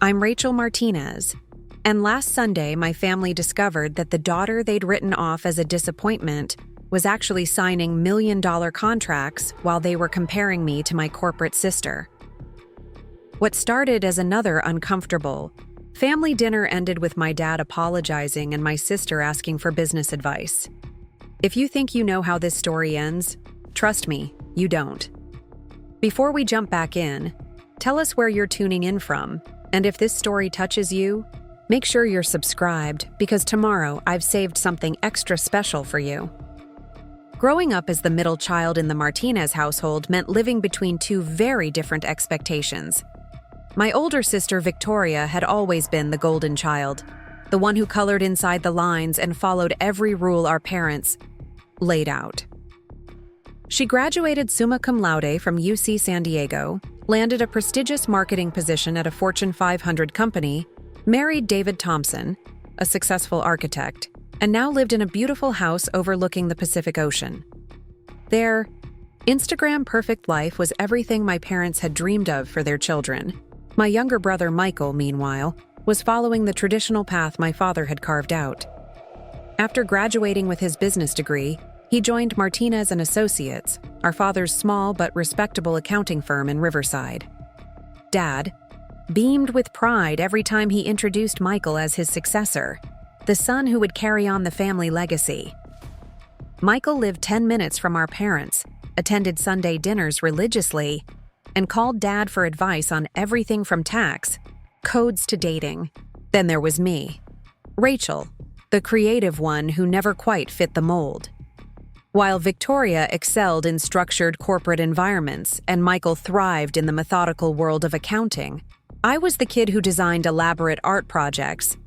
I'm Rachel Martinez, and last Sunday my family discovered that the daughter they'd written off as a disappointment was actually signing million-dollar contracts while they were comparing me to my corporate sister. What started as another uncomfortable family dinner ended with my dad apologizing and my sister asking for business advice. If you think you know how this story ends, trust me, you don't. Before we jump back in, tell us where you're tuning in from, and if this story touches you, make sure you're subscribed because tomorrow I've saved something extra special for you. Growing up as the middle child in the Martinez household meant living between two very different expectations. My older sister Victoria had always been the golden child, the one who colored inside the lines and followed every rule our parents laid out. She graduated summa cum laude from UC San Diego, landed a prestigious marketing position at a Fortune 500 company, married David Thompson, a successful architect, and now lived in a beautiful house overlooking the Pacific Ocean. Their Instagram perfect life was everything my parents had dreamed of for their children. My younger brother Michael, meanwhile, was following the traditional path my father had carved out. After graduating with his business degree, he joined Martinez & Associates, our father's small but respectable accounting firm in Riverside. Dad beamed with pride every time he introduced Michael as his successor, the son who would carry on the family legacy. Michael lived 10 minutes from our parents, attended Sunday dinners religiously, and called Dad for advice on everything from tax, codes to dating. Then there was me, Rachel, the creative one who never quite fit the mold. While Victoria excelled in structured corporate environments and Michael thrived in the methodical world of accounting, I was the kid who designed elaborate art projects,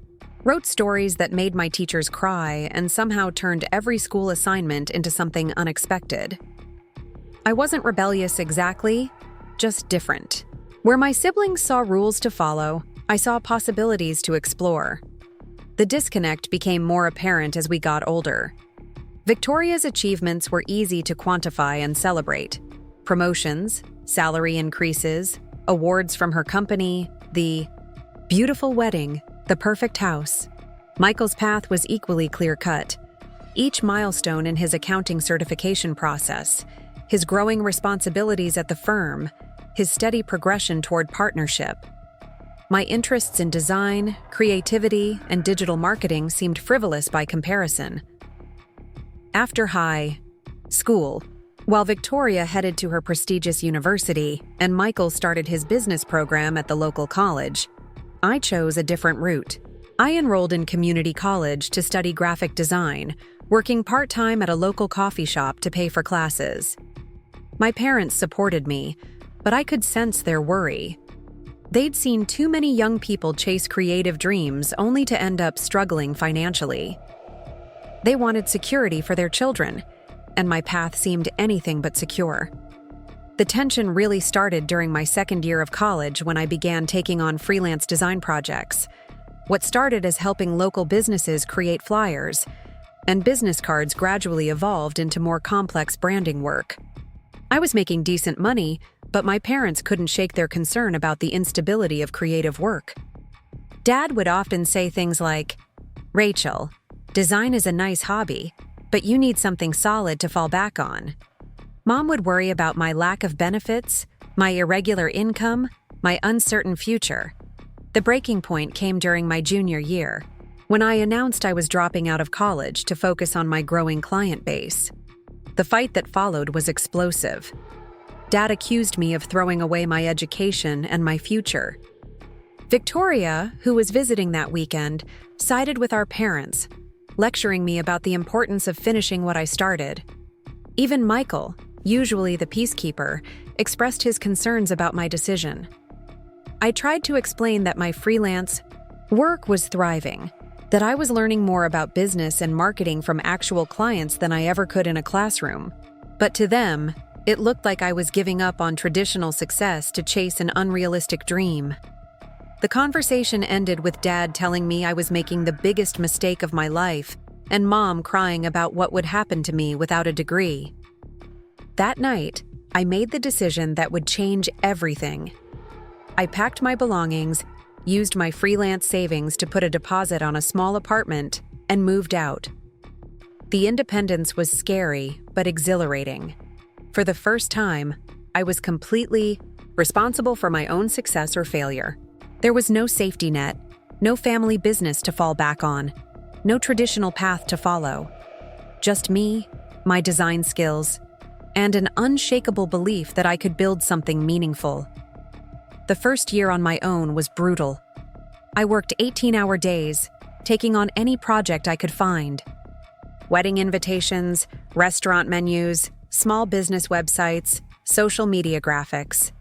wrote stories that made my teachers cry, and somehow turned every school assignment into something unexpected. I wasn't rebellious exactly, just different. Where my siblings saw rules to follow, I saw possibilities to explore. The disconnect became more apparent as we got older. Victoria's achievements were easy to quantify and celebrate. Promotions, salary increases, awards from her company, the beautiful wedding, the perfect house. Michael's path was equally clear-cut. Each milestone in his accounting certification process, his growing responsibilities at the firm, his steady progression toward partnership. My interests in design, creativity, and digital marketing seemed frivolous by comparison. After high school, while Victoria headed to her prestigious university and Michael started his business program at the local college, I chose a different route. I enrolled in community college to study graphic design, working part-time at a local coffee shop to pay for classes. My parents supported me, but I could sense their worry. They'd seen too many young people chase creative dreams only to end up struggling financially. They wanted security for their children, and my path seemed anything but secure. The tension really started during my second year of college when I began taking on freelance design projects. What started as helping local businesses create flyers and business cards gradually evolved into more complex branding work. I was making decent money, but my parents couldn't shake their concern about the instability of creative work. Dad would often say things like, "Rachel, design is a nice hobby, but you need something solid to fall back on." Mom would worry about my lack of benefits, my irregular income, my uncertain future. The breaking point came during my junior year, when I announced I was dropping out of college to focus on my growing client base. The fight that followed was explosive. Dad accused me of throwing away my education and my future. Victoria, who was visiting that weekend, sided with our parents, lecturing me about the importance of finishing what I started. Even Michael, usually the peacekeeper, expressed his concerns about my decision. I tried to explain that my freelance work was thriving, that I was learning more about business and marketing from actual clients than I ever could in a classroom. But to them, it looked like I was giving up on traditional success to chase an unrealistic dream. The conversation ended with Dad telling me I was making the biggest mistake of my life, and Mom crying about what would happen to me without a degree. That night, I made the decision that would change everything. I packed my belongings, used my freelance savings to put a deposit on a small apartment, and moved out. The independence was scary but exhilarating. For the first time, I was completely responsible for my own success or failure. There was no safety net, no family business to fall back on, no traditional path to follow. Just me, my design skills, and an unshakable belief that I could build something meaningful. The first year on my own was brutal. I worked 18-hour days, taking on any project I could find. Wedding invitations, restaurant menus, small business websites, social media graphics.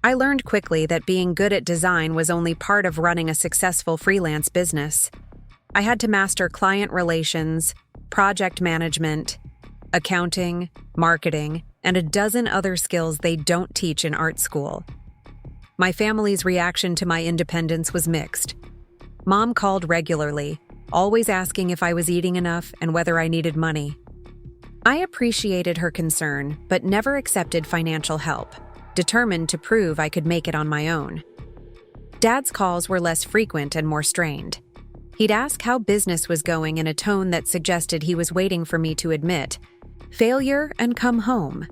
I learned quickly that being good at design was only part of running a successful freelance business. I had to master client relations, project management, accounting, marketing, and a dozen other skills they don't teach in art school. My family's reaction to my independence was mixed. Mom called regularly, always asking if I was eating enough and whether I needed money. I appreciated her concern, but never accepted financial help, determined to prove I could make it on my own. Dad's calls were less frequent and more strained. He'd ask how business was going in a tone that suggested he was waiting for me to admit failure and come home.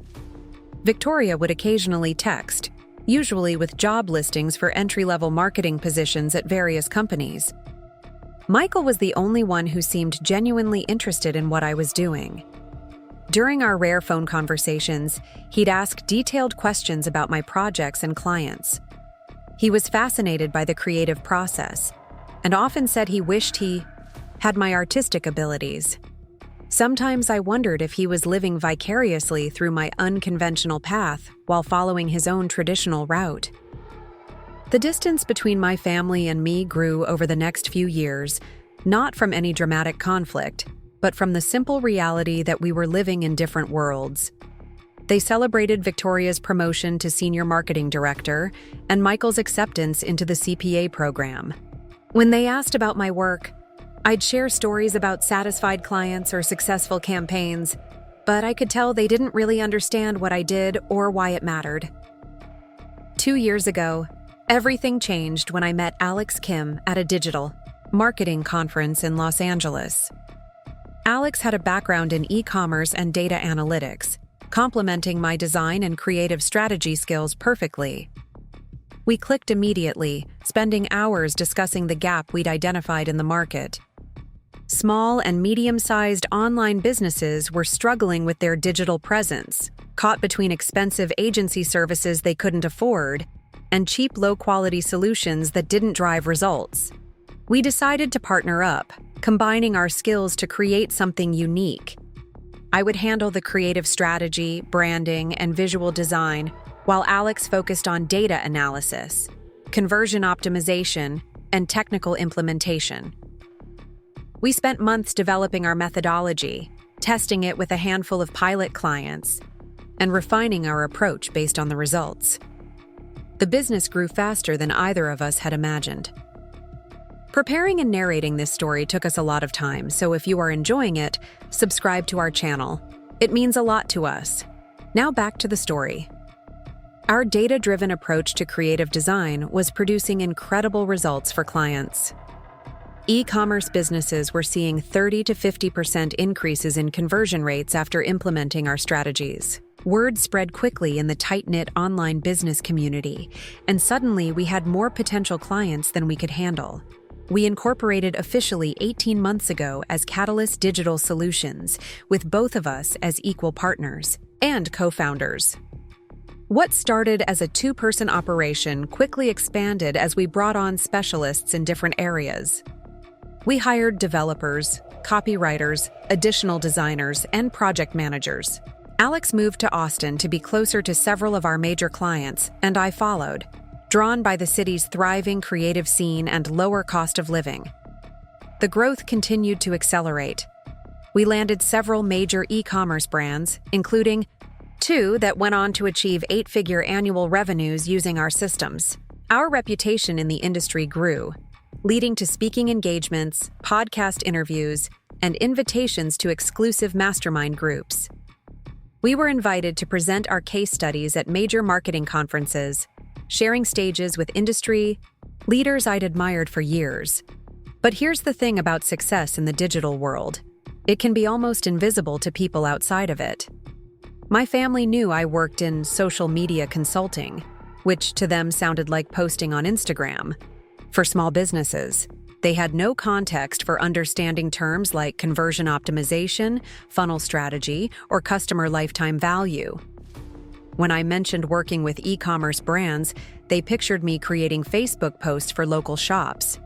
Victoria would occasionally text, usually with job listings for entry-level marketing positions at various companies. Michael was the only one who seemed genuinely interested in what I was doing. During our rare phone conversations, he'd ask detailed questions about my projects and clients. He was fascinated by the creative process, and often said he wished he had my artistic abilities. Sometimes I wondered if he was living vicariously through my unconventional path while following his own traditional route. The distance between my family and me grew over the next few years, not from any dramatic conflict, but from the simple reality that we were living in different worlds. They celebrated Victoria's promotion to senior marketing director and Michael's acceptance into the CPA program. When they asked about my work, I'd share stories about satisfied clients or successful campaigns, but I could tell they didn't really understand what I did or why it mattered. 2 years ago, everything changed when I met Alex Kim at a digital marketing conference in Los Angeles. Alex had a background in e-commerce and data analytics, complementing my design and creative strategy skills perfectly. We clicked immediately, spending hours discussing the gap we'd identified in the market. Small and medium-sized online businesses were struggling with their digital presence, caught between expensive agency services they couldn't afford and cheap, low-quality solutions that didn't drive results. We decided to partner up, combining our skills to create something unique. I would handle the creative strategy, branding, and visual design, while Alex focused on data analysis, conversion optimization, and technical implementation. We spent months developing our methodology, testing it with a handful of pilot clients, and refining our approach based on the results. The business grew faster than either of us had imagined. Preparing and narrating this story took us a lot of time, so if you are enjoying it, subscribe to our channel. It means a lot to us. Now back to the story. Our data-driven approach to creative design was producing incredible results for clients. E-commerce businesses were seeing 30 to 50% increases in conversion rates after implementing our strategies. Word spread quickly in the tight-knit online business community, and suddenly we had more potential clients than we could handle. We incorporated officially 18 months ago as Catalyst Digital Solutions, with both of us as equal partners and co-founders. What started as a 2-person operation quickly expanded as we brought on specialists in different areas. We hired developers, copywriters, additional designers, and project managers. Alex moved to Austin to be closer to several of our major clients, and I followed, drawn by the city's thriving creative scene and lower cost of living. The growth continued to accelerate. We landed several major e-commerce brands, including 2 that went on to achieve 8-figure annual revenues using our systems. Our reputation in the industry grew, leading to speaking engagements, podcast interviews, and invitations to exclusive mastermind groups. We were invited to present our case studies at major marketing conferences, sharing stages with industry leaders I'd admired for years. But here's the thing about success in the digital world. It can be almost invisible to people outside of it. My family knew I worked in social media consulting, which to them sounded like posting on Instagram. For small businesses, they had no context for understanding terms like conversion optimization, funnel strategy, or customer lifetime value. When I mentioned working with e-commerce brands, they pictured me creating Facebook posts for local shops.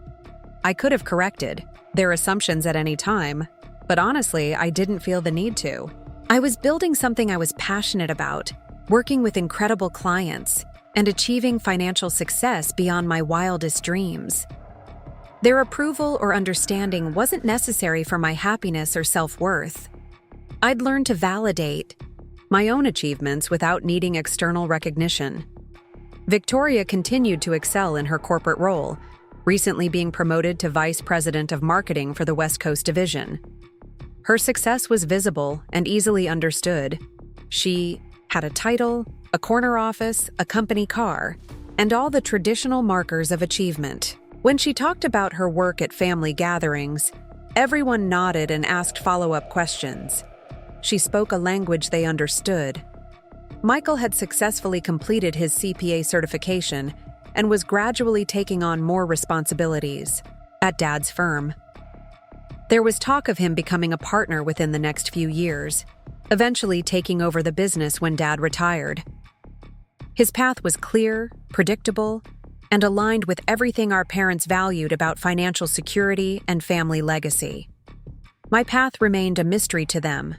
I could have corrected their assumptions at any time, but honestly, I didn't feel the need to. I was building something I was passionate about, working with incredible clients, and achieving financial success beyond my wildest dreams. Their approval or understanding wasn't necessary for my happiness or self-worth. I'd learned to validate my own achievements without needing external recognition. Victoria continued to excel in her corporate role, recently being promoted to Vice President of Marketing for the West Coast Division. Her success was visible and easily understood. She had a title, a corner office, a company car, and all the traditional markers of achievement. When she talked about her work at family gatherings, everyone nodded and asked follow-up questions. She spoke a language they understood. Michael had successfully completed his CPA certification and was gradually taking on more responsibilities at Dad's firm. There was talk of him becoming a partner within the next few years, eventually taking over the business when Dad retired. His path was clear, predictable, and aligned with everything our parents valued about financial security and family legacy. My path remained a mystery to them.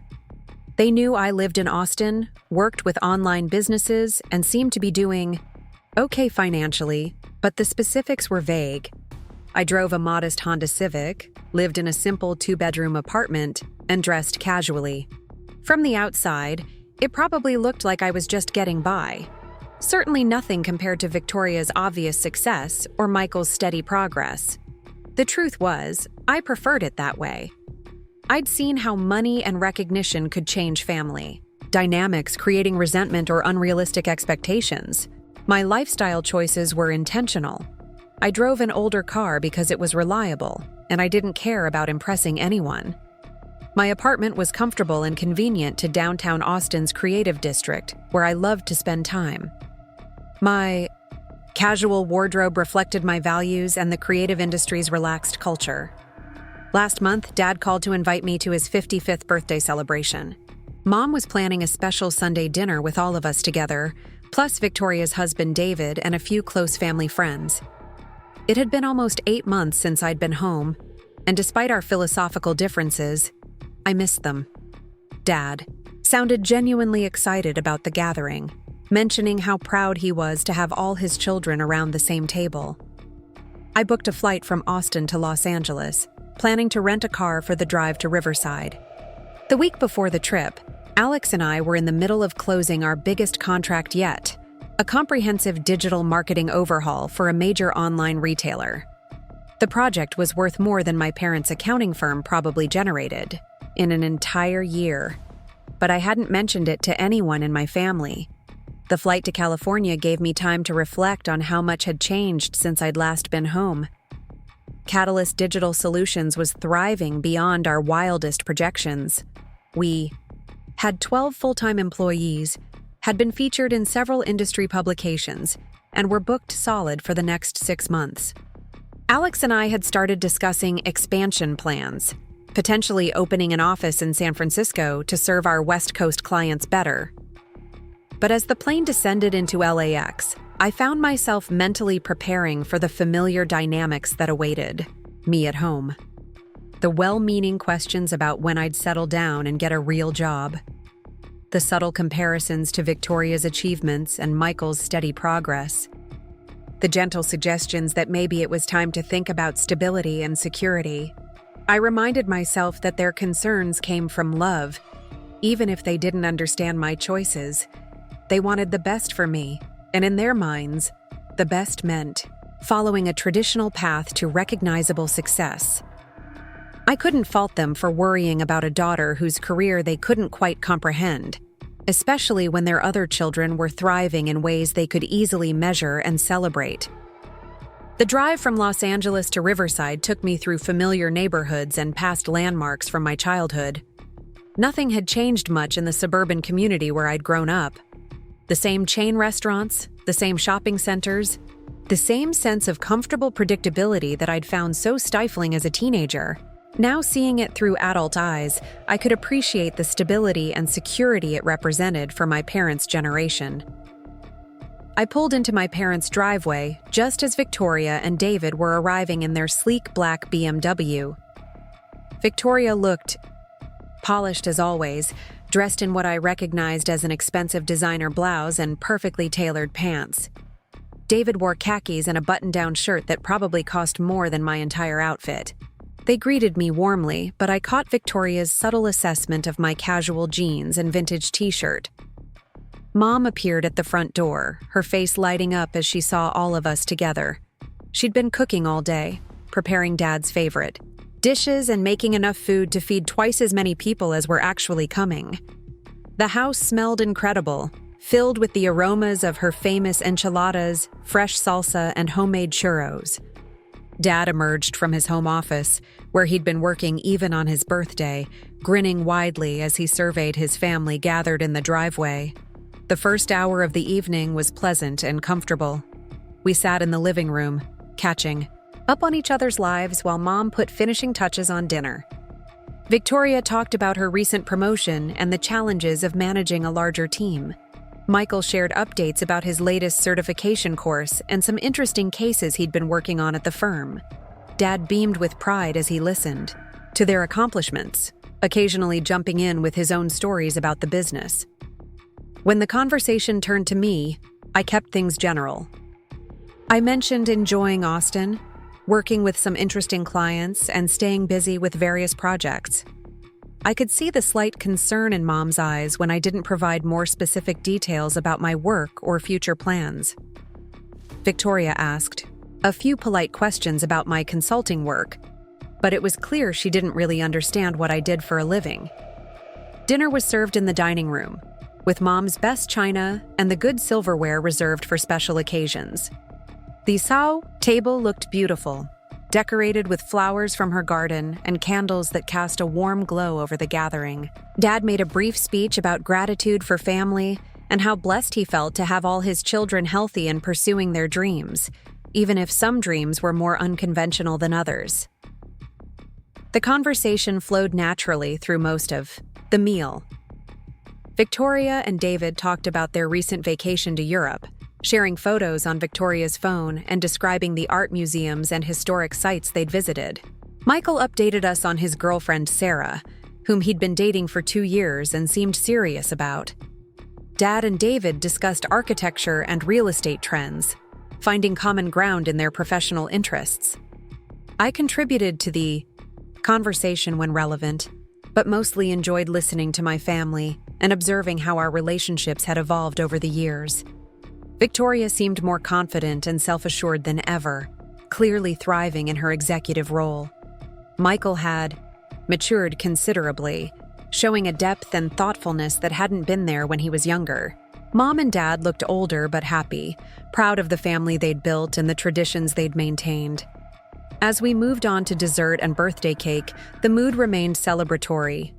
They knew I lived in Austin, worked with online businesses, and seemed to be doing okay financially, but the specifics were vague. I drove a modest Honda Civic, lived in a simple 2-bedroom apartment, and dressed casually. From the outside, it probably looked like I was just getting by. Certainly nothing compared to Victoria's obvious success or Michael's steady progress. The truth was, I preferred it that way. I'd seen how money and recognition could change family dynamics, creating resentment or unrealistic expectations. My lifestyle choices were intentional. I drove an older car because it was reliable, and I didn't care about impressing anyone. My apartment was comfortable and convenient to downtown Austin's creative district, where I loved to spend time. My casual wardrobe reflected my values and the creative industry's relaxed culture. Last month, Dad called to invite me to his 55th birthday celebration. Mom was planning a special Sunday dinner with all of us together, plus Victoria's husband David and a few close family friends. It had been almost 8 months since I'd been home, and despite our philosophical differences, I missed them. Dad sounded genuinely excited about the gathering, mentioning how proud he was to have all his children around the same table. I booked a flight from Austin to Los Angeles, planning to rent a car for the drive to Riverside. The week before the trip, Alex and I were in the middle of closing our biggest contract yet, a comprehensive digital marketing overhaul for a major online retailer. The project was worth more than my parents' accounting firm probably generated in an entire year, but I hadn't mentioned it to anyone in my family. The flight to California gave me time to reflect on how much had changed since I'd last been home. Catalyst Digital Solutions was thriving beyond our wildest projections. We had 12 full-time employees, had been featured in several industry publications, and were booked solid for the next 6 months. Alex and I had started discussing expansion plans, potentially opening an office in San Francisco to serve our West Coast clients better. But as the plane descended into LAX, I found myself mentally preparing for the familiar dynamics that awaited me at home. The well-meaning questions about when I'd settle down and get a real job. The subtle comparisons to Victoria's achievements and Michael's steady progress. The gentle suggestions that maybe it was time to think about stability and security. I reminded myself that their concerns came from love, even if they didn't understand my choices. They wanted the best for me, and in their minds, the best meant following a traditional path to recognizable success. I couldn't fault them for worrying about a daughter whose career they couldn't quite comprehend, especially when their other children were thriving in ways they could easily measure and celebrate. The drive from Los Angeles to Riverside took me through familiar neighborhoods and past landmarks from my childhood. Nothing had changed much in the suburban community where I'd grown up. The same chain restaurants, the same shopping centers, the same sense of comfortable predictability that I'd found so stifling as a teenager. Now seeing it through adult eyes, I could appreciate the stability and security it represented for my parents' generation. I pulled into my parents' driveway just as Victoria and David were arriving in their sleek black BMW. Victoria looked polished as always, dressed in what I recognized as an expensive designer blouse and perfectly tailored pants. David wore khakis and a button-down shirt that probably cost more than my entire outfit. They greeted me warmly, but I caught Victoria's subtle assessment of my casual jeans and vintage t-shirt. Mom appeared at the front door, her face lighting up as she saw all of us together. She'd been cooking all day, preparing Dad's favorite dishes and making enough food to feed twice as many people as were actually coming. The house smelled incredible, filled with the aromas of her famous enchiladas, fresh salsa, and homemade churros. Dad emerged from his home office, where he'd been working even on his birthday, grinning widely as he surveyed his family gathered in the driveway. The first hour of the evening was pleasant and comfortable. We sat in the living room, catching up on each other's lives while Mom put finishing touches on dinner. Victoria talked about her recent promotion and the challenges of managing a larger team. Michael shared updates about his latest certification course and some interesting cases he'd been working on at the firm. Dad beamed with pride as he listened to their accomplishments, occasionally jumping in with his own stories about the business. When the conversation turned to me, I kept things general. I mentioned enjoying Austin, working with some interesting clients, and staying busy with various projects. I could see the slight concern in Mom's eyes when I didn't provide more specific details about my work or future plans. Victoria asked a few polite questions about my consulting work, but it was clear she didn't really understand what I did for a living. Dinner was served in the dining room, with Mom's best china and the good silverware reserved for special occasions. The Sao table looked beautiful, decorated with flowers from her garden and candles that cast a warm glow over the gathering. Dad made a brief speech about gratitude for family and how blessed he felt to have all his children healthy and pursuing their dreams, even if some dreams were more unconventional than others. The conversation flowed naturally through most of the meal. Victoria and David talked about their recent vacation to Europe, sharing photos on Victoria's phone and describing the art museums and historic sites they'd visited. Michael updated us on his girlfriend Sarah, whom he'd been dating for 2 years and seemed serious about. Dad and David discussed architecture and real estate trends, finding common ground in their professional interests. I contributed to the conversation when relevant, but mostly enjoyed listening to my family and observing how our relationships had evolved over the years. Victoria seemed more confident and self-assured than ever, clearly thriving in her executive role. Michael had matured considerably, showing a depth and thoughtfulness that hadn't been there when he was younger. Mom and Dad looked older but happy, proud of the family they'd built and the traditions they'd maintained. As we moved on to dessert and birthday cake, the mood remained celebratory.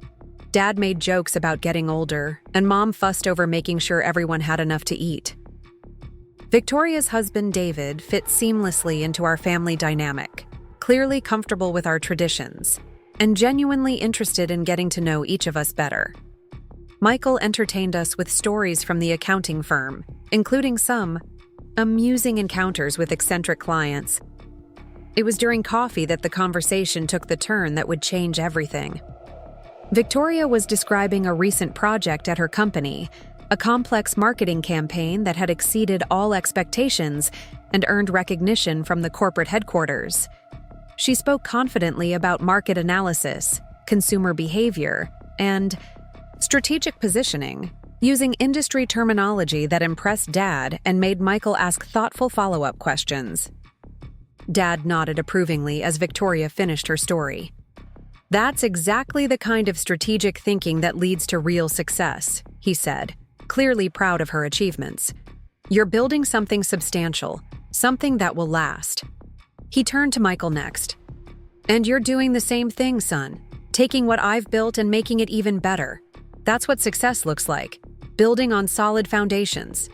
Dad made jokes about getting older, and Mom fussed over making sure everyone had enough to eat. Victoria's husband, David, fit seamlessly into our family dynamic, clearly comfortable with our traditions, and genuinely interested in getting to know each of us better. Michael entertained us with stories from the accounting firm, including some amusing encounters with eccentric clients. It was during coffee that the conversation took the turn that would change everything. Victoria was describing a recent project at her company, a complex marketing campaign that had exceeded all expectations and earned recognition from the corporate headquarters. She spoke confidently about market analysis, consumer behavior, and strategic positioning, using industry terminology that impressed Dad and made Michael ask thoughtful follow-up questions. Dad nodded approvingly as Victoria finished her story. "That's exactly the kind of strategic thinking that leads to real success," he said, clearly proud of her achievements. "You're building something substantial, something that will last. He turned to Michael next. And you're doing the same thing, son. Taking what I've built and making it even better. That's what success looks like. Building on solid foundations.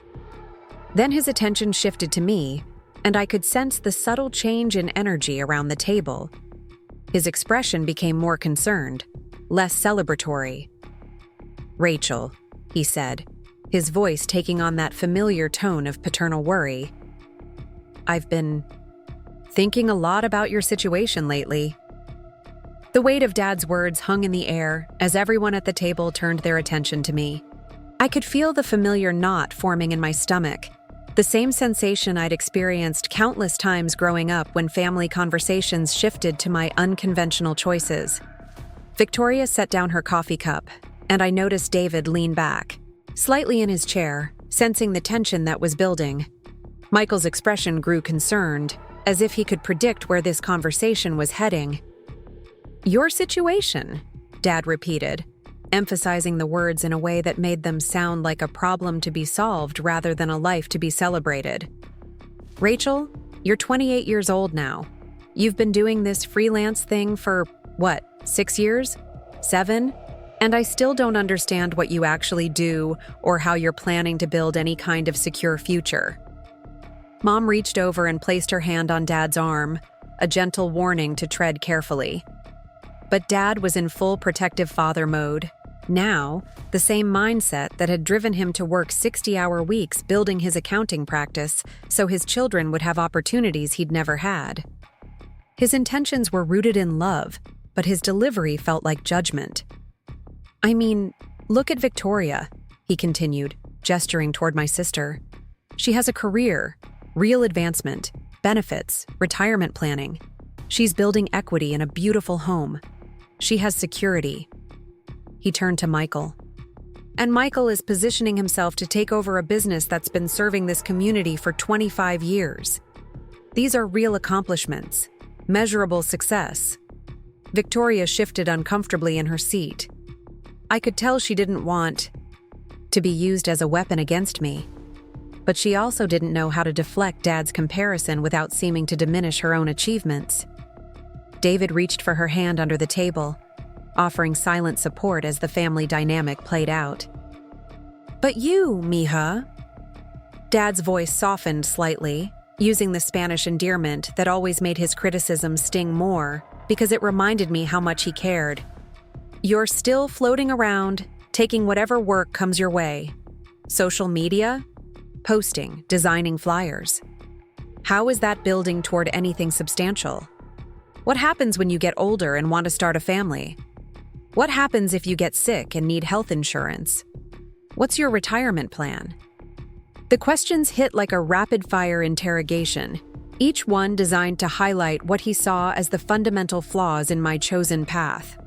Then his attention shifted to me, and I could sense the subtle change in energy around the table. His expression became more concerned, less celebratory. "Rachel," he said, his voice taking on that familiar tone of paternal worry. "I've been thinking a lot about your situation lately." The weight of Dad's words hung in the air as everyone at the table turned their attention to me. I could feel the familiar knot forming in my stomach, the same sensation I'd experienced countless times growing up when family conversations shifted to my unconventional choices. Victoria set down her coffee cup, and I noticed David lean back, slightly in his chair, sensing the tension that was building. Michael's expression grew concerned, as if he could predict where this conversation was heading. "Your situation," Dad repeated, emphasizing the words in a way that made them sound like a problem to be solved rather than a life to be celebrated. "Rachel, you're 28 years old now. You've been doing this freelance thing for, 6 years? 7? And I still don't understand what you actually do or how you're planning to build any kind of secure future." Mom reached over and placed her hand on Dad's arm, a gentle warning to tread carefully. But Dad was in full protective father mode. Now, the same mindset that had driven him to work 60-hour weeks building his accounting practice so his children would have opportunities he'd never had. His intentions were rooted in love, but his delivery felt like judgment. "I mean, look at Victoria," he continued, gesturing toward my sister. "She has a career, real advancement, benefits, retirement planning. She's building equity in a beautiful home. She has security." He turned to Michael. "And Michael is positioning himself to take over a business that's been serving this community for 25 years. These are real accomplishments, measurable success." Victoria shifted uncomfortably in her seat. I could tell she didn't want to be used as a weapon against me, but she also didn't know how to deflect Dad's comparison without seeming to diminish her own achievements. David reached for her hand under the table, offering silent support as the family dynamic played out. "But you, mija." Dad's voice softened slightly, using the Spanish endearment that always made his criticism sting more because it reminded me how much he cared. "You're still floating around, taking whatever work comes your way. Social media? Posting, designing flyers. How is that building toward anything substantial? What happens when you get older and want to start a family? What happens if you get sick and need health insurance? What's your retirement plan?" The questions hit like a rapid-fire interrogation, each one designed to highlight what he saw as the fundamental flaws in my chosen path.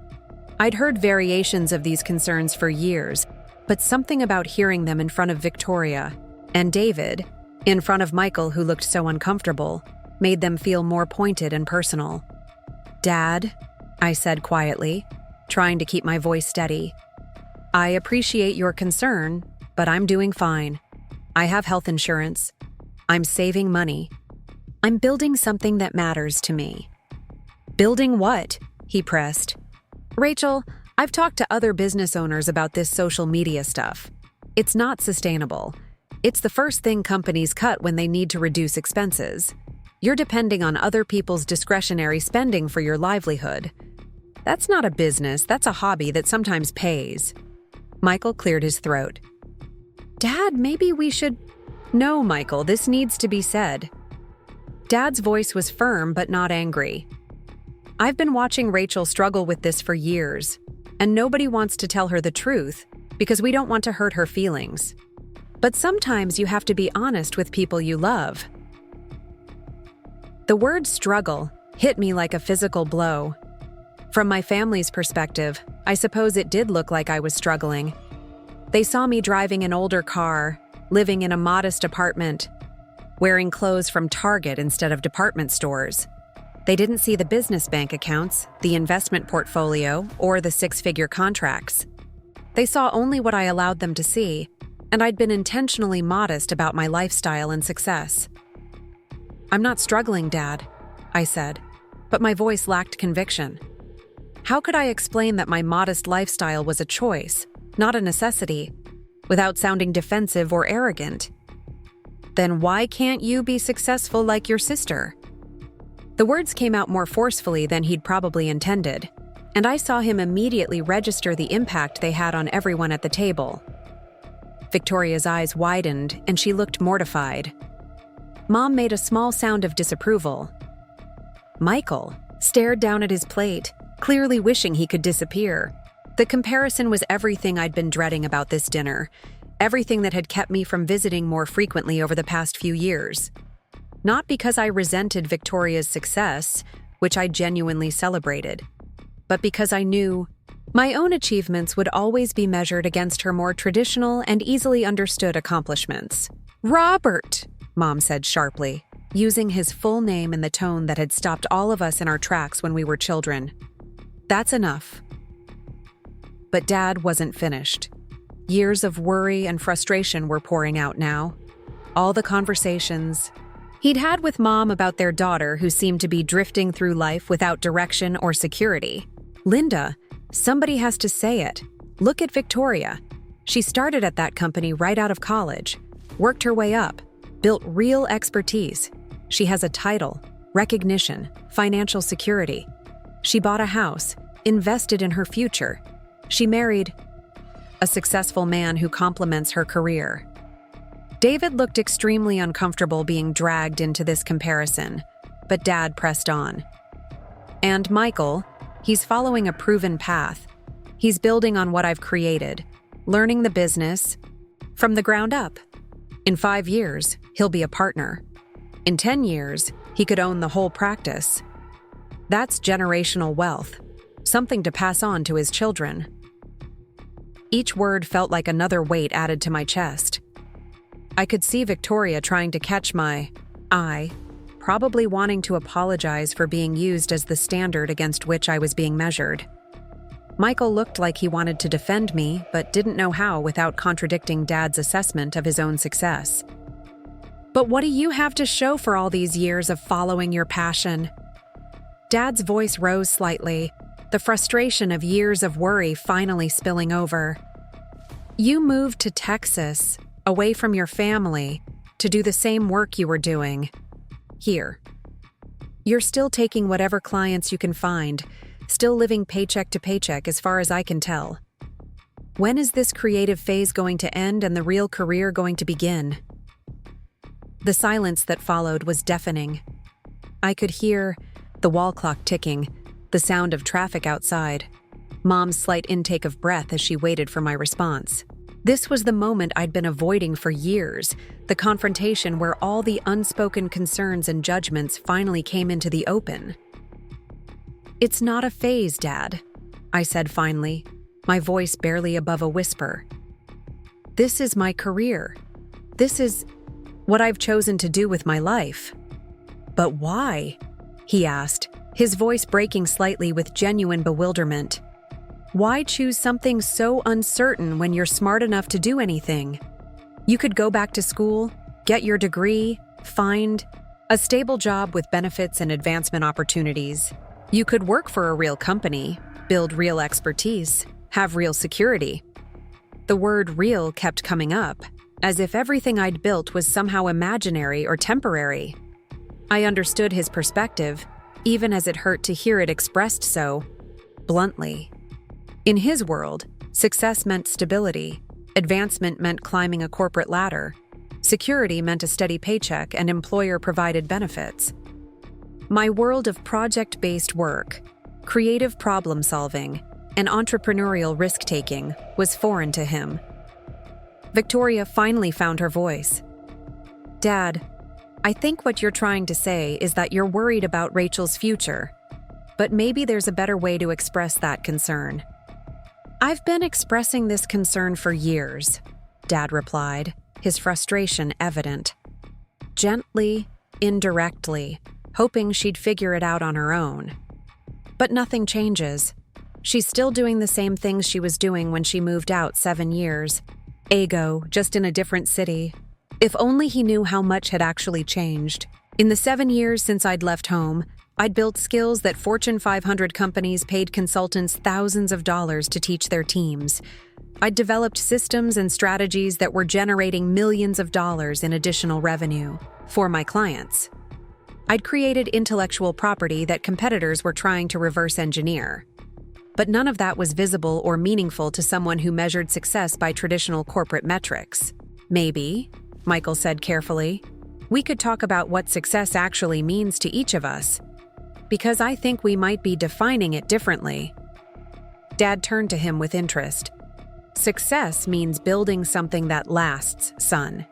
I'd heard variations of these concerns for years, but something about hearing them in front of Victoria and David, in front of Michael who looked so uncomfortable, made them feel more pointed and personal. "Dad," I said quietly, trying to keep my voice steady. "I appreciate your concern, but I'm doing fine. I have health insurance. I'm saving money. I'm building something that matters to me." "Building what?" he pressed. "Rachel, I've talked to other business owners about this social media stuff. It's not sustainable. It's the first thing companies cut when they need to reduce expenses. You're depending on other people's discretionary spending for your livelihood. That's not a business, that's a hobby that sometimes pays." Michael cleared his throat. "Dad, maybe we should—" "No, Michael, this needs to be said." Dad's voice was firm but not angry. "I've been watching Rachel struggle with this for years, and nobody wants to tell her the truth because we don't want to hurt her feelings. But sometimes you have to be honest with people you love." The word struggle hit me like a physical blow. From my family's perspective, I suppose it did look like I was struggling. They saw me driving an older car, living in a modest apartment, wearing clothes from Target instead of department stores. They didn't see the business bank accounts, the investment portfolio, or the six-figure contracts. They saw only what I allowed them to see, and I'd been intentionally modest about my lifestyle and success. "I'm not struggling, Dad. I said, but my voice lacked conviction. How could I explain that my modest lifestyle was a choice, not a necessity, without sounding defensive or arrogant? Then why can't you be successful like your sister? The words came out more forcefully than he'd probably intended, and I saw him immediately register the impact they had on everyone at the table. Victoria's eyes widened, and she looked mortified. Mom made a small sound of disapproval. Michael stared down at his plate, clearly wishing he could disappear. The comparison was everything I'd been dreading about this dinner, everything that had kept me from visiting more frequently over the past few years. Not because I resented Victoria's success, which I genuinely celebrated, but because I knew my own achievements would always be measured against her more traditional and easily understood accomplishments. "Robert," Mom said sharply, using his full name in the tone that had stopped all of us in our tracks when we were children. "That's enough." But Dad wasn't finished. Years of worry and frustration were pouring out now. All the conversations he'd had with Mom about their daughter who seemed to be drifting through life without direction or security. "Linda, somebody has to say it. Look at Victoria. She started at that company right out of college, worked her way up, built real expertise. She has a title, recognition, financial security. She bought a house, invested in her future. She married a successful man who complements her career." David looked extremely uncomfortable being dragged into this comparison, but Dad pressed on. "And Michael, he's following a proven path. He's building on what I've created, learning the business from the ground up. In 5 years, he'll be a partner. In 10 years, he could own the whole practice. That's generational wealth, something to pass on to his children." Each word felt like another weight added to my chest. I could see Victoria trying to catch my eye, probably wanting to apologize for being used as the standard against which I was being measured. Michael looked like he wanted to defend me, but didn't know how without contradicting Dad's assessment of his own success. "But what do you have to show for all these years of following your passion?" Dad's voice rose slightly, the frustration of years of worry finally spilling over. "You moved to Texas, away from your family, to do the same work you were doing here. You're still taking whatever clients you can find, still living paycheck to paycheck as far as I can tell. When is this creative phase going to end and the real career going to begin?" The silence that followed was deafening. I could hear the wall clock ticking, the sound of traffic outside, Mom's slight intake of breath as she waited for my response. This was the moment I'd been avoiding for years, the confrontation where all the unspoken concerns and judgments finally came into the open. "It's not a phase, Dad," I said finally, my voice barely above a whisper. "This is my career. This is what I've chosen to do with my life." "But why?" he asked, his voice breaking slightly with genuine bewilderment. "Why choose something so uncertain when you're smart enough to do anything? You could go back to school, get your degree, find a stable job with benefits and advancement opportunities. You could work for a real company, build real expertise, have real security." The word real kept coming up, as if everything I'd built was somehow imaginary or temporary. I understood his perspective, even as it hurt to hear it expressed so bluntly. In his world, success meant stability, advancement meant climbing a corporate ladder, security meant a steady paycheck and employer-provided benefits. My world of project-based work, creative problem-solving, and entrepreneurial risk-taking was foreign to him. Victoria finally found her voice. "Dad, I think what you're trying to say is that you're worried about Rachel's future, but maybe there's a better way to express that concern." "I've been expressing this concern for years," Dad replied, his frustration evident. Gently, indirectly, hoping she'd figure it out on her own. But nothing changes. She's still doing the same things she was doing when she moved out 7 years ago, just in a different city. If only he knew how much had actually changed. In the 7 years since I'd left home, I'd built skills that Fortune 500 companies paid consultants thousands of dollars to teach their teams. I'd developed systems and strategies that were generating millions of dollars in additional revenue for my clients. I'd created intellectual property that competitors were trying to reverse engineer. But none of that was visible or meaningful to someone who measured success by traditional corporate metrics. Maybe, Michael said carefully, we could talk about what success actually means to each of us, because I think we might be defining it differently. Dad turned to him with interest. Success means building something that lasts, son.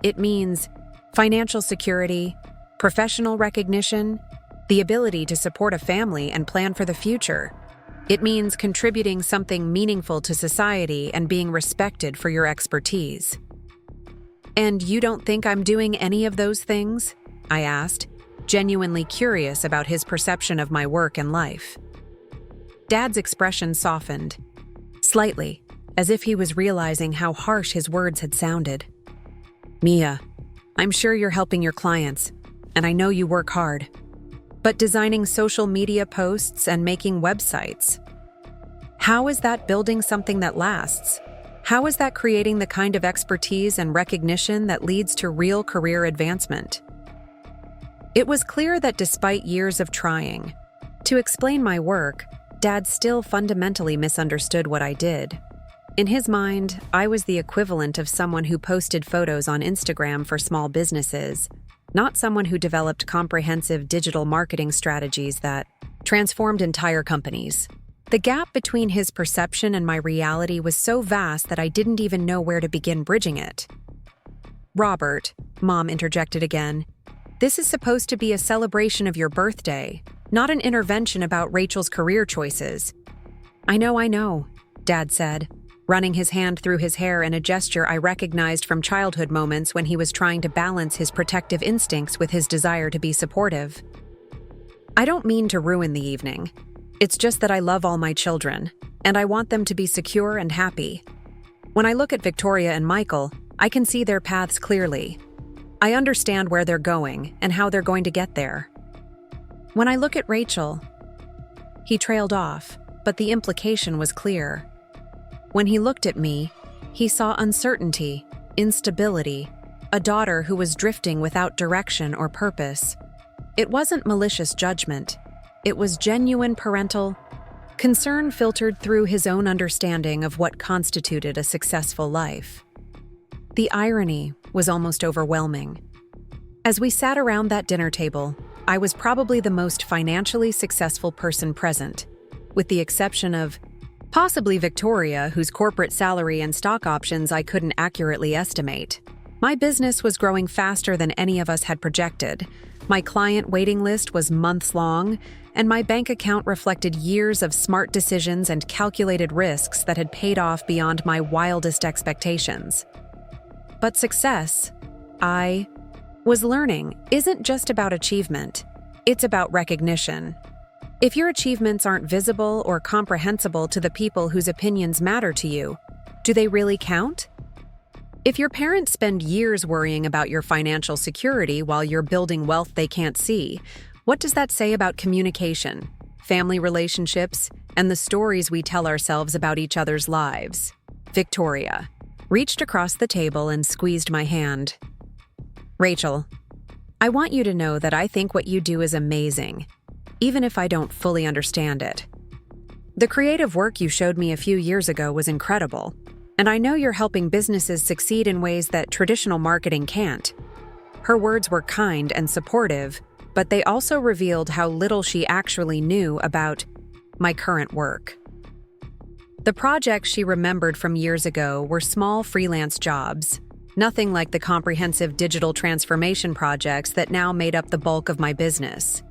It means financial security, professional recognition, the ability to support a family and plan for the future. It means contributing something meaningful to society and being respected for your expertise. And you don't think I'm doing any of those things? I asked, genuinely curious about his perception of my work and life. Dad's expression softened, slightly, as if he was realizing how harsh his words had sounded. Mia, I'm sure you're helping your clients, and I know you work hard. But designing social media posts and making websites, how is that building something that lasts? How is that creating the kind of expertise and recognition that leads to real career advancement? It was clear that despite years of trying to explain my work, Dad still fundamentally misunderstood what I did. In his mind, I was the equivalent of someone who posted photos on Instagram for small businesses, not someone who developed comprehensive digital marketing strategies that transformed entire companies. The gap between his perception and my reality was so vast that I didn't even know where to begin bridging it. Robert, Mom interjected again, this is supposed to be a celebration of your birthday, not an intervention about Rachel's career choices. I know, Dad said, running his hand through his hair in a gesture I recognized from childhood moments when he was trying to balance his protective instincts with his desire to be supportive. I don't mean to ruin the evening. It's just that I love all my children, and I want them to be secure and happy. When I look at Victoria and Michael, I can see their paths clearly. I understand where they're going and how they're going to get there. When I look at Rachel, he trailed off, but the implication was clear. When he looked at me, he saw uncertainty, instability, a daughter who was drifting without direction or purpose. It wasn't malicious judgment. It was genuine parental concern filtered through his own understanding of what constituted a successful life. The irony was almost overwhelming. As we sat around that dinner table, I was probably the most financially successful person present, with the exception of possibly Victoria, whose corporate salary and stock options I couldn't accurately estimate. My business was growing faster than any of us had projected. My client waiting list was months long, and my bank account reflected years of smart decisions and calculated risks that had paid off beyond my wildest expectations. But success, I was learning, isn't just about achievement. It's about recognition. If your achievements aren't visible or comprehensible to the people whose opinions matter to you, do they really count? If your parents spend years worrying about your financial security while you're building wealth they can't see, what does that say about communication, family relationships, and the stories we tell ourselves about each other's lives? Victoria reached across the table and squeezed my hand. Rachel, I want you to know that I think what you do is amazing, even if I don't fully understand it. The creative work you showed me a few years ago was incredible, and I know you're helping businesses succeed in ways that traditional marketing can't. Her words were kind and supportive, but they also revealed how little she actually knew about my current work. The projects she remembered from years ago were small freelance jobs, nothing like the comprehensive digital transformation projects that now made up the bulk of my business.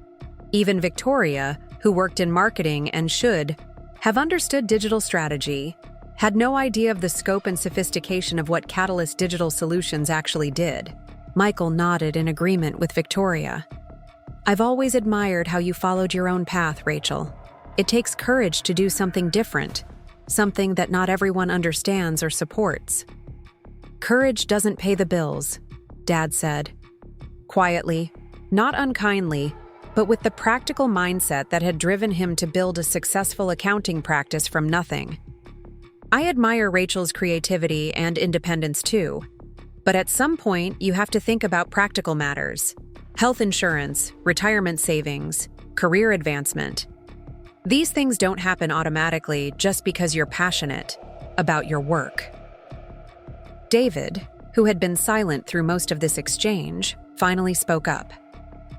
Even Victoria, who worked in marketing and should have understood digital strategy, had no idea of the scope and sophistication of what Catalyst Digital Solutions actually did. Michael nodded in agreement with Victoria. I've always admired how you followed your own path, Rachel. It takes courage to do something different, something that not everyone understands or supports. Courage doesn't pay the bills, Dad said. Quietly, not unkindly, but with the practical mindset that had driven him to build a successful accounting practice from nothing. I admire Rachel's creativity and independence too, but at some point you have to think about practical matters: health insurance, retirement savings, career advancement. These things don't happen automatically just because you're passionate about your work. David, who had been silent through most of this exchange, finally spoke up.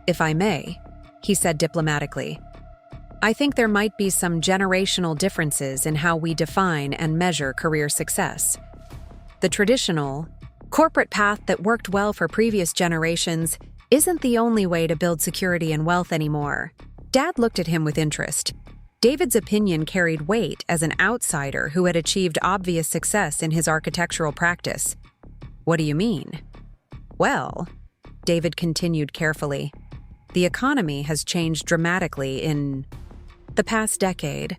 "If I may," he said diplomatically, "I think there might be some generational differences in how we define and measure career success. The traditional, corporate path that worked well for previous generations isn't the only way to build security and wealth anymore." Dad looked at him with interest. David's opinion carried weight as an outsider who had achieved obvious success in his architectural practice. "What do you mean?" "Well," David continued carefully, "the economy has changed dramatically in the past decade.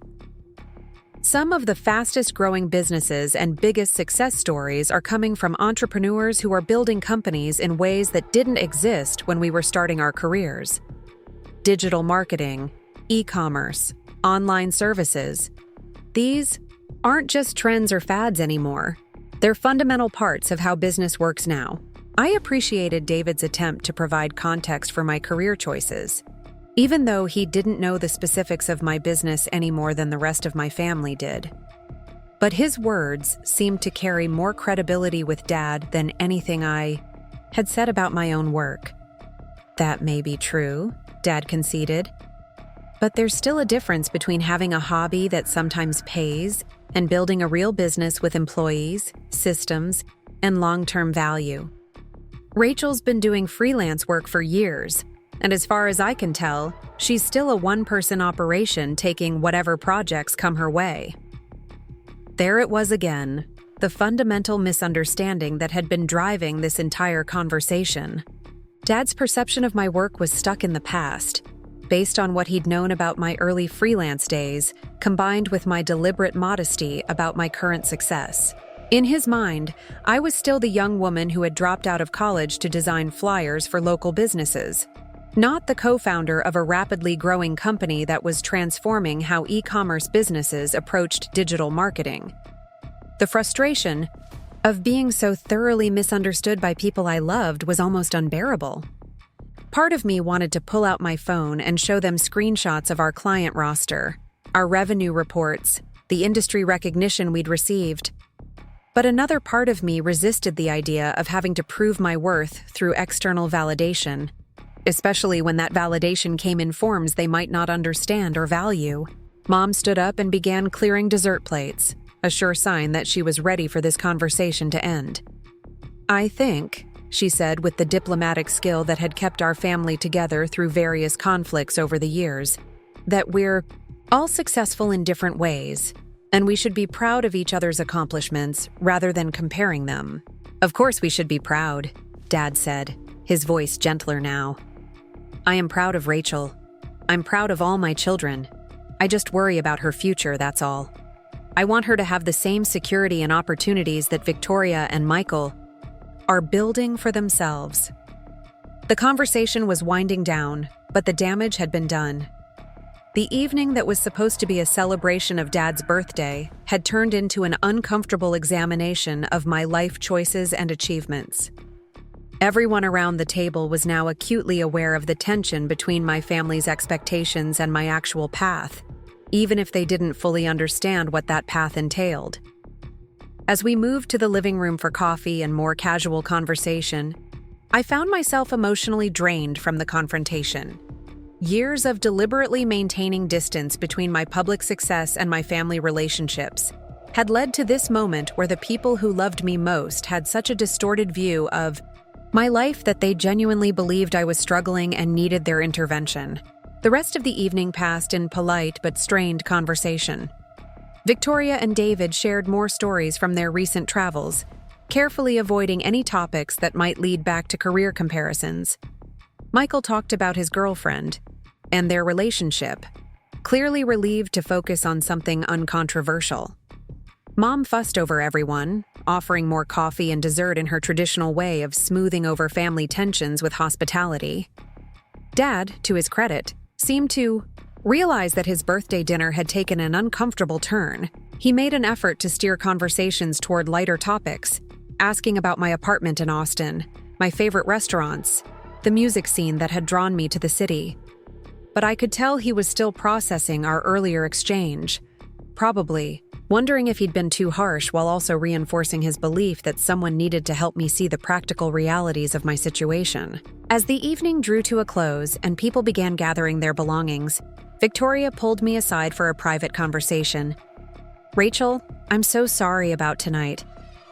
Some of the fastest-growing businesses and biggest success stories are coming from entrepreneurs who are building companies in ways that didn't exist when we were starting our careers. Digital marketing, e-commerce, online services. These aren't just trends or fads anymore. They're fundamental parts of how business works now." I appreciated David's attempt to provide context for my career choices, even though he didn't know the specifics of my business any more than the rest of my family did. But his words seemed to carry more credibility with Dad than anything I had said about my own work. "That may be true," Dad conceded. "But there's still a difference between having a hobby that sometimes pays and building a real business with employees, systems, and long-term value. Rachel's been doing freelance work for years, and as far as I can tell, she's still a one-person operation taking whatever projects come her way." There it was again, the fundamental misunderstanding that had been driving this entire conversation. Dad's perception of my work was stuck in the past, based on what he'd known about my early freelance days, combined with my deliberate modesty about my current success. In his mind, I was still the young woman who had dropped out of college to design flyers for local businesses, not the co-founder of a rapidly growing company that was transforming how e-commerce businesses approached digital marketing. The frustration of being so thoroughly misunderstood by people I loved was almost unbearable. Part of me wanted to pull out my phone and show them screenshots of our client roster, our revenue reports, the industry recognition we'd received. But another part of me resisted the idea of having to prove my worth through external validation, especially when that validation came in forms they might not understand or value. Mom stood up and began clearing dessert plates, a sure sign that she was ready for this conversation to end. "I think," she said with the diplomatic skill that had kept our family together through various conflicts over the years, "that we're all successful in different ways, and we should be proud of each other's accomplishments rather than comparing them." "Of course we should be proud," Dad said, his voice gentler now. "I am proud of Rachel. I'm proud of all my children. I just worry about her future, that's all. I want her to have the same security and opportunities that Victoria and Michael are building for themselves." The conversation was winding down, but the damage had been done. The evening that was supposed to be a celebration of Dad's birthday had turned into an uncomfortable examination of my life choices and achievements. Everyone around the table was now acutely aware of the tension between my family's expectations and my actual path, even if they didn't fully understand what that path entailed. As we moved to the living room for coffee and more casual conversation, I found myself emotionally drained from the confrontation. Years of deliberately maintaining distance between my public success and my family relationships had led to this moment where the people who loved me most had such a distorted view of my life that they genuinely believed I was struggling and needed their intervention. The rest of the evening passed in polite but strained conversation. Victoria and David shared more stories from their recent travels, carefully avoiding any topics that might lead back to career comparisons. Michael talked about his girlfriend and their relationship, clearly relieved to focus on something uncontroversial. Mom fussed over everyone, offering more coffee and dessert in her traditional way of smoothing over family tensions with hospitality. Dad, to his credit, seemed to realize that his birthday dinner had taken an uncomfortable turn. He made an effort to steer conversations toward lighter topics, asking about my apartment in Austin, my favorite restaurants, the music scene that had drawn me to the city. But I could tell he was still processing our earlier exchange, probably wondering if he'd been too harsh while also reinforcing his belief that someone needed to help me see the practical realities of my situation. As the evening drew to a close and people began gathering their belongings, Victoria pulled me aside for a private conversation. "Rachel, I'm so sorry about tonight.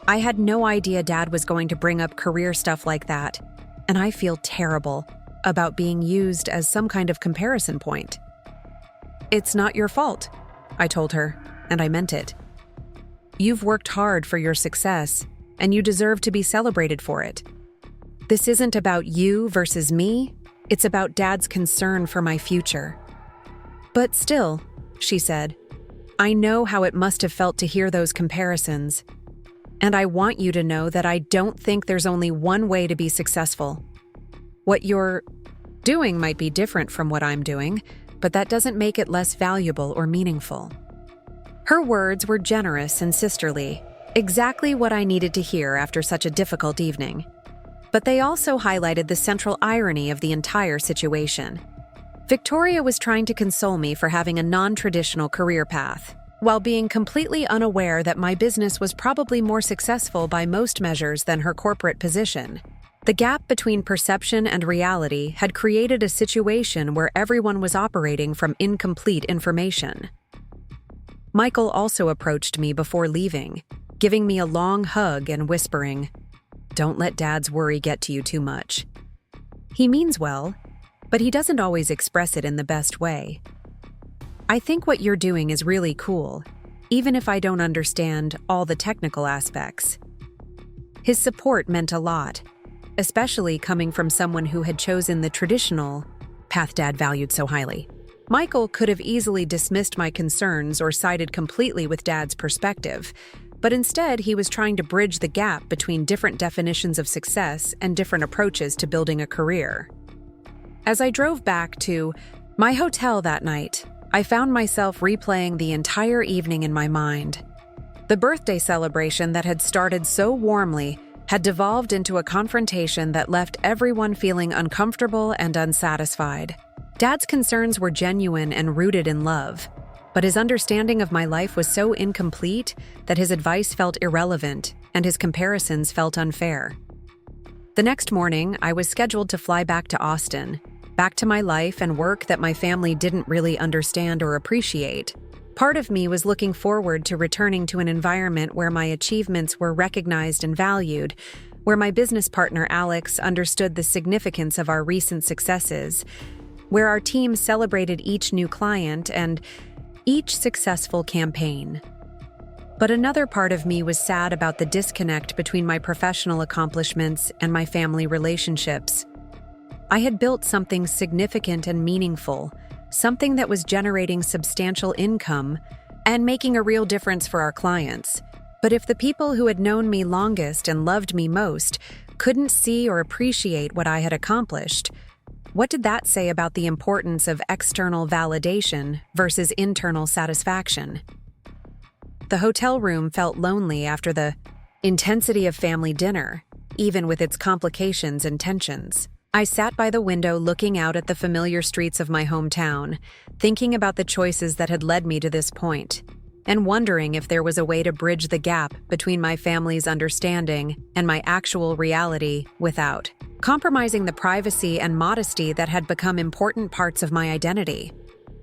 I had no idea Dad was going to bring up career stuff like that, and I feel terrible about being used as some kind of comparison point." "It's not your fault," I told her, and I meant it. "You've worked hard for your success, and you deserve to be celebrated for it. This isn't about you versus me, it's about Dad's concern for my future." "But still," she said, "I know how it must have felt to hear those comparisons. And I want you to know that I don't think there's only one way to be successful. What you're doing might be different from what I'm doing, but that doesn't make it less valuable or meaningful." Her words were generous and sisterly, exactly what I needed to hear after such a difficult evening. But they also highlighted the central irony of the entire situation. Victoria was trying to console me for having a non-traditional career path, while being completely unaware that my business was probably more successful by most measures than her corporate position. The gap between perception and reality had created a situation where everyone was operating from incomplete information. Michael also approached me before leaving, giving me a long hug and whispering, "Don't let Dad's worry get to you too much." He means well, but he doesn't always express it in the best way. "I think what you're doing is really cool, even if I don't understand all the technical aspects." His support meant a lot, especially coming from someone who had chosen the traditional path Dad valued so highly. Michael could have easily dismissed my concerns or sided completely with Dad's perspective, but instead he was trying to bridge the gap between different definitions of success and different approaches to building a career. As I drove back to my hotel that night, I found myself replaying the entire evening in my mind. The birthday celebration that had started so warmly had devolved into a confrontation that left everyone feeling uncomfortable and unsatisfied. Dad's concerns were genuine and rooted in love, but his understanding of my life was so incomplete that his advice felt irrelevant and his comparisons felt unfair. The next morning, I was scheduled to fly back to Austin, back to my life and work that my family didn't really understand or appreciate. Part of me was looking forward to returning to an environment where my achievements were recognized and valued, where my business partner Alex understood the significance of our recent successes, where our team celebrated each new client and each successful campaign. But another part of me was sad about the disconnect between my professional accomplishments and my family relationships. I had built something significant and meaningful, something that was generating substantial income and making a real difference for our clients. But if the people who had known me longest and loved me most couldn't see or appreciate what I had accomplished, what did that say about the importance of external validation versus internal satisfaction? The hotel room felt lonely after the intensity of family dinner, even with its complications and tensions. I sat by the window looking out at the familiar streets of my hometown, thinking about the choices that had led me to this point, and wondering if there was a way to bridge the gap between my family's understanding and my actual reality without compromising the privacy and modesty that had become important parts of my identity.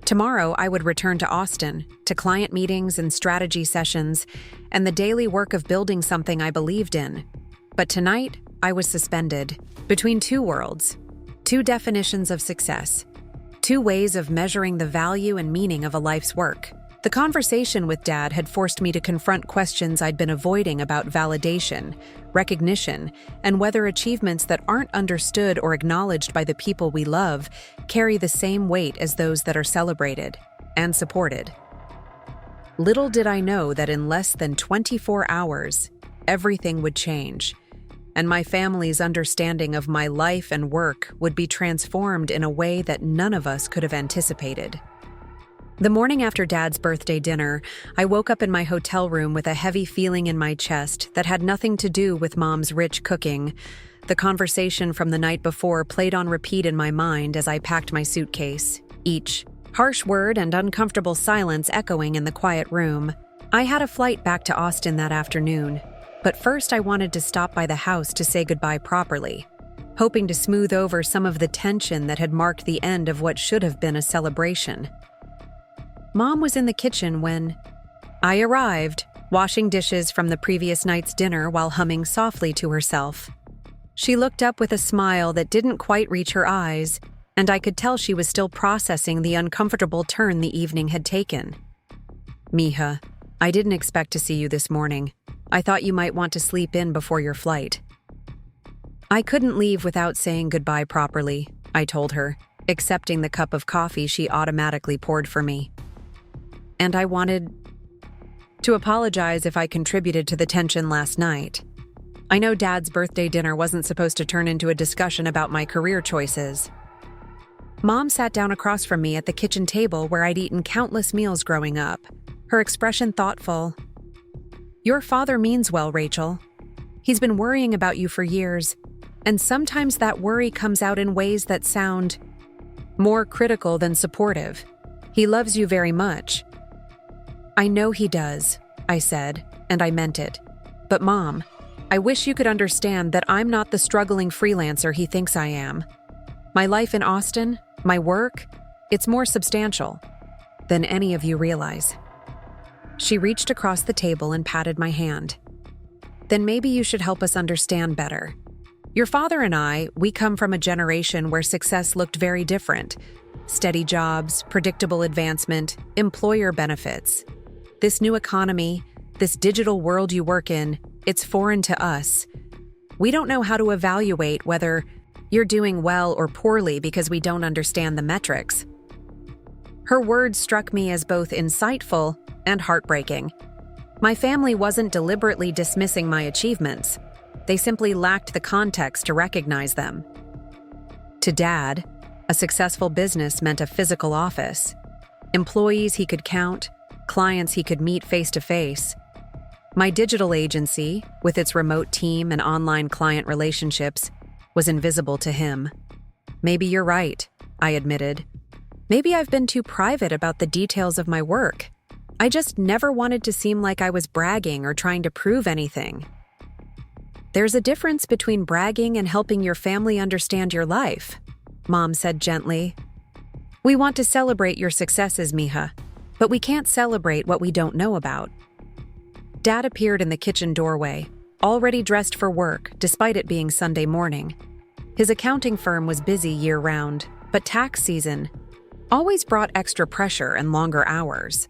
Tomorrow, I would return to Austin, to client meetings and strategy sessions, and the daily work of building something I believed in. But tonight, I was suspended between two worlds, two definitions of success, two ways of measuring the value and meaning of a life's work. The conversation with Dad had forced me to confront questions I'd been avoiding about validation, recognition, and whether achievements that aren't understood or acknowledged by the people we love carry the same weight as those that are celebrated and supported. Little did I know that in less than 24 hours, everything would change, and my family's understanding of my life and work would be transformed in a way that none of us could have anticipated. The morning after Dad's birthday dinner, I woke up in my hotel room with a heavy feeling in my chest that had nothing to do with Mom's rich cooking. The conversation from the night before played on repeat in my mind as I packed my suitcase, each harsh word and uncomfortable silence echoing in the quiet room. I had a flight back to Austin that afternoon, but first I wanted to stop by the house to say goodbye properly, hoping to smooth over some of the tension that had marked the end of what should have been a celebration. Mom was in the kitchen when I arrived, washing dishes from the previous night's dinner while humming softly to herself. She looked up with a smile that didn't quite reach her eyes, and I could tell she was still processing the uncomfortable turn the evening had taken. "Mija, I didn't expect to see you this morning. I thought you might want to sleep in before your flight." I couldn't leave without saying goodbye properly, I told her, accepting the cup of coffee she automatically poured for me. And I wanted to apologize if I contributed to the tension last night. I know Dad's birthday dinner wasn't supposed to turn into a discussion about my career choices. Mom sat down across from me at the kitchen table where I'd eaten countless meals growing up, her expression thoughtful. "Your father means well, Rachel. He's been worrying about you for years, and sometimes that worry comes out in ways that sound more critical than supportive. He loves you very much." "I know he does," I said, and I meant it. "But Mom, I wish you could understand that I'm not the struggling freelancer he thinks I am. My life in Austin, my work, it's more substantial than any of you realize." She reached across the table and patted my hand. "Then maybe you should help us understand better. Your father and I, we come from a generation where success looked very different. Steady jobs, predictable advancement, employer benefits. This new economy, this digital world you work in, it's foreign to us. We don't know how to evaluate whether you're doing well or poorly because we don't understand the metrics." Her words struck me as both insightful and heartbreaking. My family wasn't deliberately dismissing my achievements. They simply lacked the context to recognize them. To Dad, a successful business meant a physical office, employees he could count, clients he could meet face to face. My digital agency, with its remote team and online client relationships, was invisible to him. "Maybe you're right," I admitted. "Maybe I've been too private about the details of my work. I just never wanted to seem like I was bragging or trying to prove anything." "There's a difference between bragging and helping your family understand your life," Mom said gently. "We want to celebrate your successes, Mija, but we can't celebrate what we don't know about." Dad appeared in the kitchen doorway, already dressed for work despite it being Sunday morning. His accounting firm was busy year-round, but tax season always brought extra pressure and longer hours.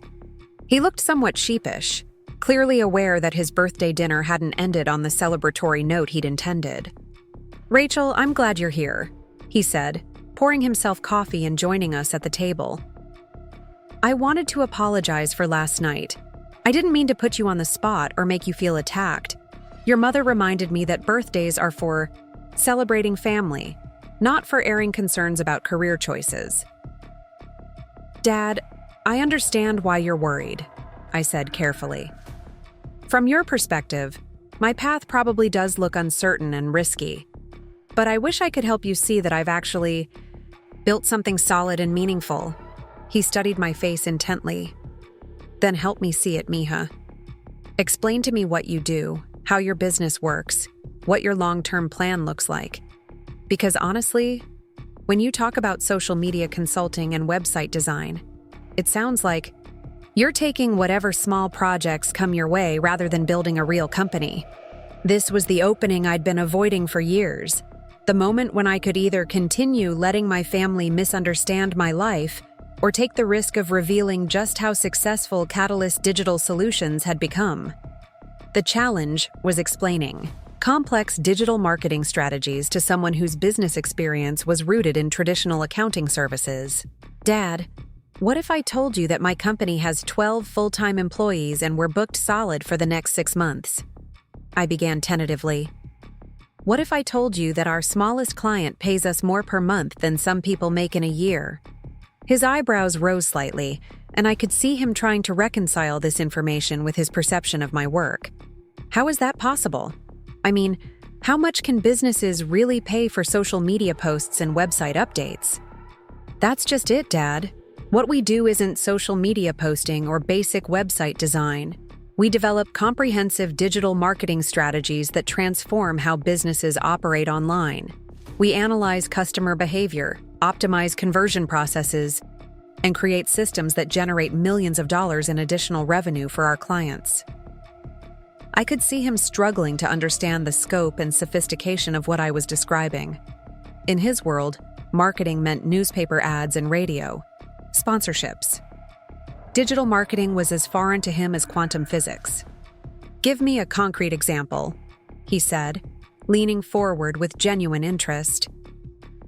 He looked somewhat sheepish, clearly aware that his birthday dinner hadn't ended on the celebratory note he'd intended. "Rachel, I'm glad you're here," he said, pouring himself coffee and joining us at the table. "I wanted to apologize for last night. I didn't mean to put you on the spot or make you feel attacked. Your mother reminded me that birthdays are for celebrating family, not for airing concerns about career choices." "Dad, I understand why you're worried," I said carefully. "From your perspective, my path probably does look uncertain and risky, but I wish I could help you see that I've actually built something solid and meaningful." He studied my face intently. "Then help me see it, Mija. Explain to me what you do, how your business works, what your long-term plan looks like. Because honestly, when you talk about social media consulting and website design, it sounds like you're taking whatever small projects come your way rather than building a real company." This was the opening I'd been avoiding for years, the moment when I could either continue letting my family misunderstand my life or take the risk of revealing just how successful Catalyst Digital Solutions had become. The challenge was explaining complex digital marketing strategies to someone whose business experience was rooted in traditional accounting services. "Dad, what if I told you that my company has 12 full-time employees and we're booked solid for the next 6 months?" I began tentatively. What if I told you that our smallest client pays us more per month than some people make in a year? His eyebrows rose slightly, and I could see him trying to reconcile this information with his perception of my work. How is that possible? I mean, how much can businesses really pay for social media posts and website updates? That's just it, Dad. What we do isn't social media posting or basic website design. We develop comprehensive digital marketing strategies that transform how businesses operate online. We analyze customer behavior, optimize conversion processes, and create systems that generate millions of dollars in additional revenue for our clients. I could see him struggling to understand the scope and sophistication of what I was describing. In his world, marketing meant newspaper ads and radio, sponsorships. Digital marketing was as foreign to him as quantum physics. "Give me a concrete example," he said, leaning forward with genuine interest.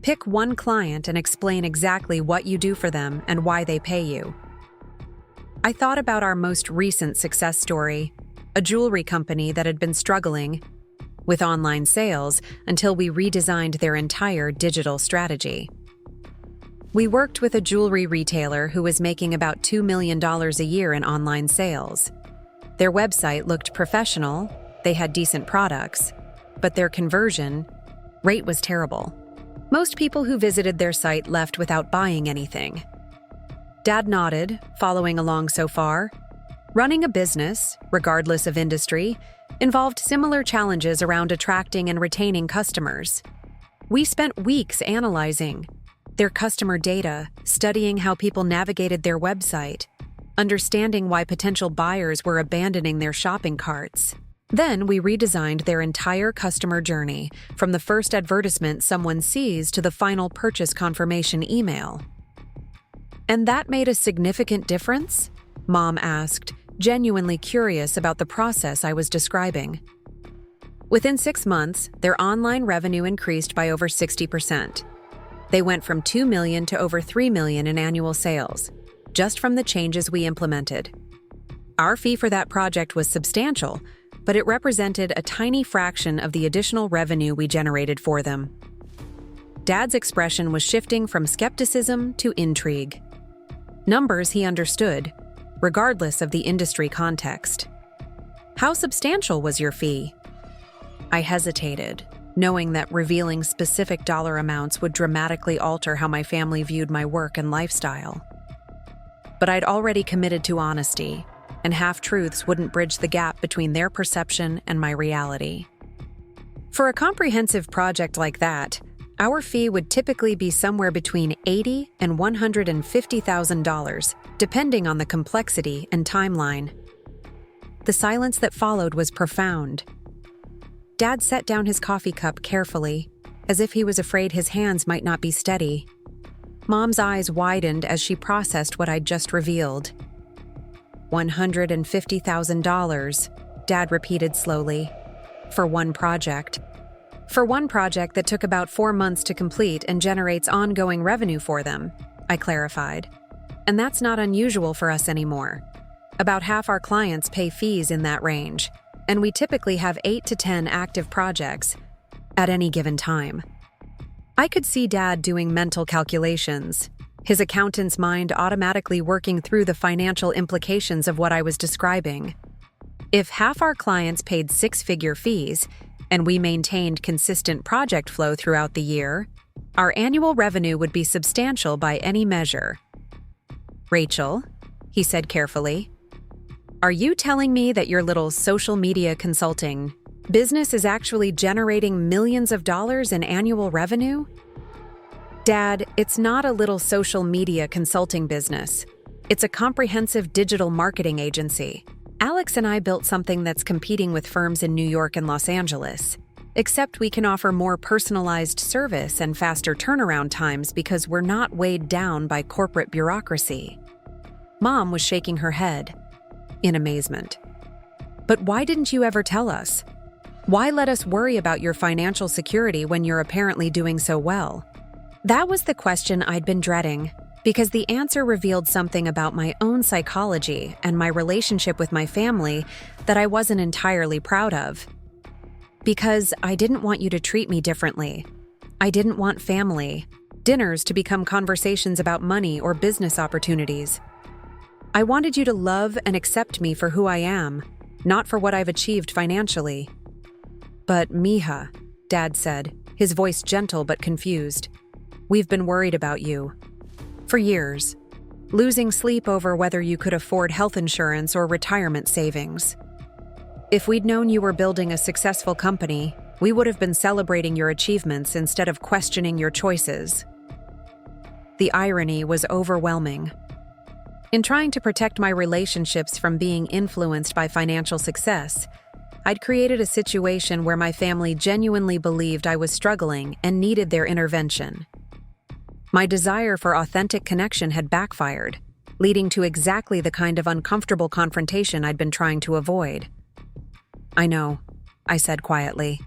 "Pick one client and explain exactly what you do for them and why they pay you." I thought about our most recent success story, a jewelry company that had been struggling with online sales until we redesigned their entire digital strategy. We worked with a jewelry retailer who was making about $2 million a year in online sales. Their website looked professional, they had decent products, but their conversion rate was terrible. Most people who visited their site left without buying anything. Dad nodded, following along so far. Running a business, regardless of industry, involved similar challenges around attracting and retaining customers. We spent weeks analyzing their customer data, studying how people navigated their website, understanding why potential buyers were abandoning their shopping carts. Then we redesigned their entire customer journey, from the first advertisement someone sees to the final purchase confirmation email. "And that made a significant difference?" Mom asked, genuinely curious about the process I was describing. Within 6 months, their online revenue increased by over 60%. They went from $2 million to over $3 million in annual sales, just from the changes we implemented. Our fee for that project was substantial, but it represented a tiny fraction of the additional revenue we generated for them. Dad's expression was shifting from skepticism to intrigue. Numbers he understood, regardless of the industry context. "How substantial was your fee?" I hesitated, knowing that revealing specific dollar amounts would dramatically alter how my family viewed my work and lifestyle. But I'd already committed to honesty, and half-truths wouldn't bridge the gap between their perception and my reality. For a comprehensive project like that, our fee would typically be somewhere between $80,000 and $150,000, depending on the complexity and timeline. The silence that followed was profound. Dad set down his coffee cup carefully, as if he was afraid his hands might not be steady. Mom's eyes widened as she processed what I'd just revealed. $150,000, Dad repeated slowly, for one project. For one project that took about 4 months to complete and generates ongoing revenue for them, I clarified. And that's not unusual for us anymore. About half our clients pay fees in that range, and we typically have 8 to 10 active projects at any given time. I could see Dad doing mental calculations, his accountant's mind automatically working through the financial implications of what I was describing. If half our clients paid 6-figure fees, and we maintained consistent project flow throughout the year, our annual revenue would be substantial by any measure. "Rachel," he said carefully, "are you telling me that your little social media consulting business is actually generating millions of dollars in annual revenue?" "Dad, it's not a little social media consulting business. It's a comprehensive digital marketing agency. Alex and I built something that's competing with firms in New York and Los Angeles, except we can offer more personalized service and faster turnaround times because we're not weighed down by corporate bureaucracy." Mom was shaking her head in amazement. "But why didn't you ever tell us? Why let us worry about your financial security when you're apparently doing so well?" That was the question I'd been dreading, because the answer revealed something about my own psychology and my relationship with my family that I wasn't entirely proud of. Because I didn't want you to treat me differently. I didn't want family, dinners to become conversations about money or business opportunities. I wanted you to love and accept me for who I am, not for what I've achieved financially. But Mija, Dad said, his voice gentle but confused, we've been worried about you. For years. Losing sleep over whether you could afford health insurance or retirement savings. If we'd known you were building a successful company, we would have been celebrating your achievements instead of questioning your choices. The irony was overwhelming. In trying to protect my relationships from being influenced by financial success, I'd created a situation where my family genuinely believed I was struggling and needed their intervention. My desire for authentic connection had backfired, leading to exactly the kind of uncomfortable confrontation I'd been trying to avoid. I know, I said quietly.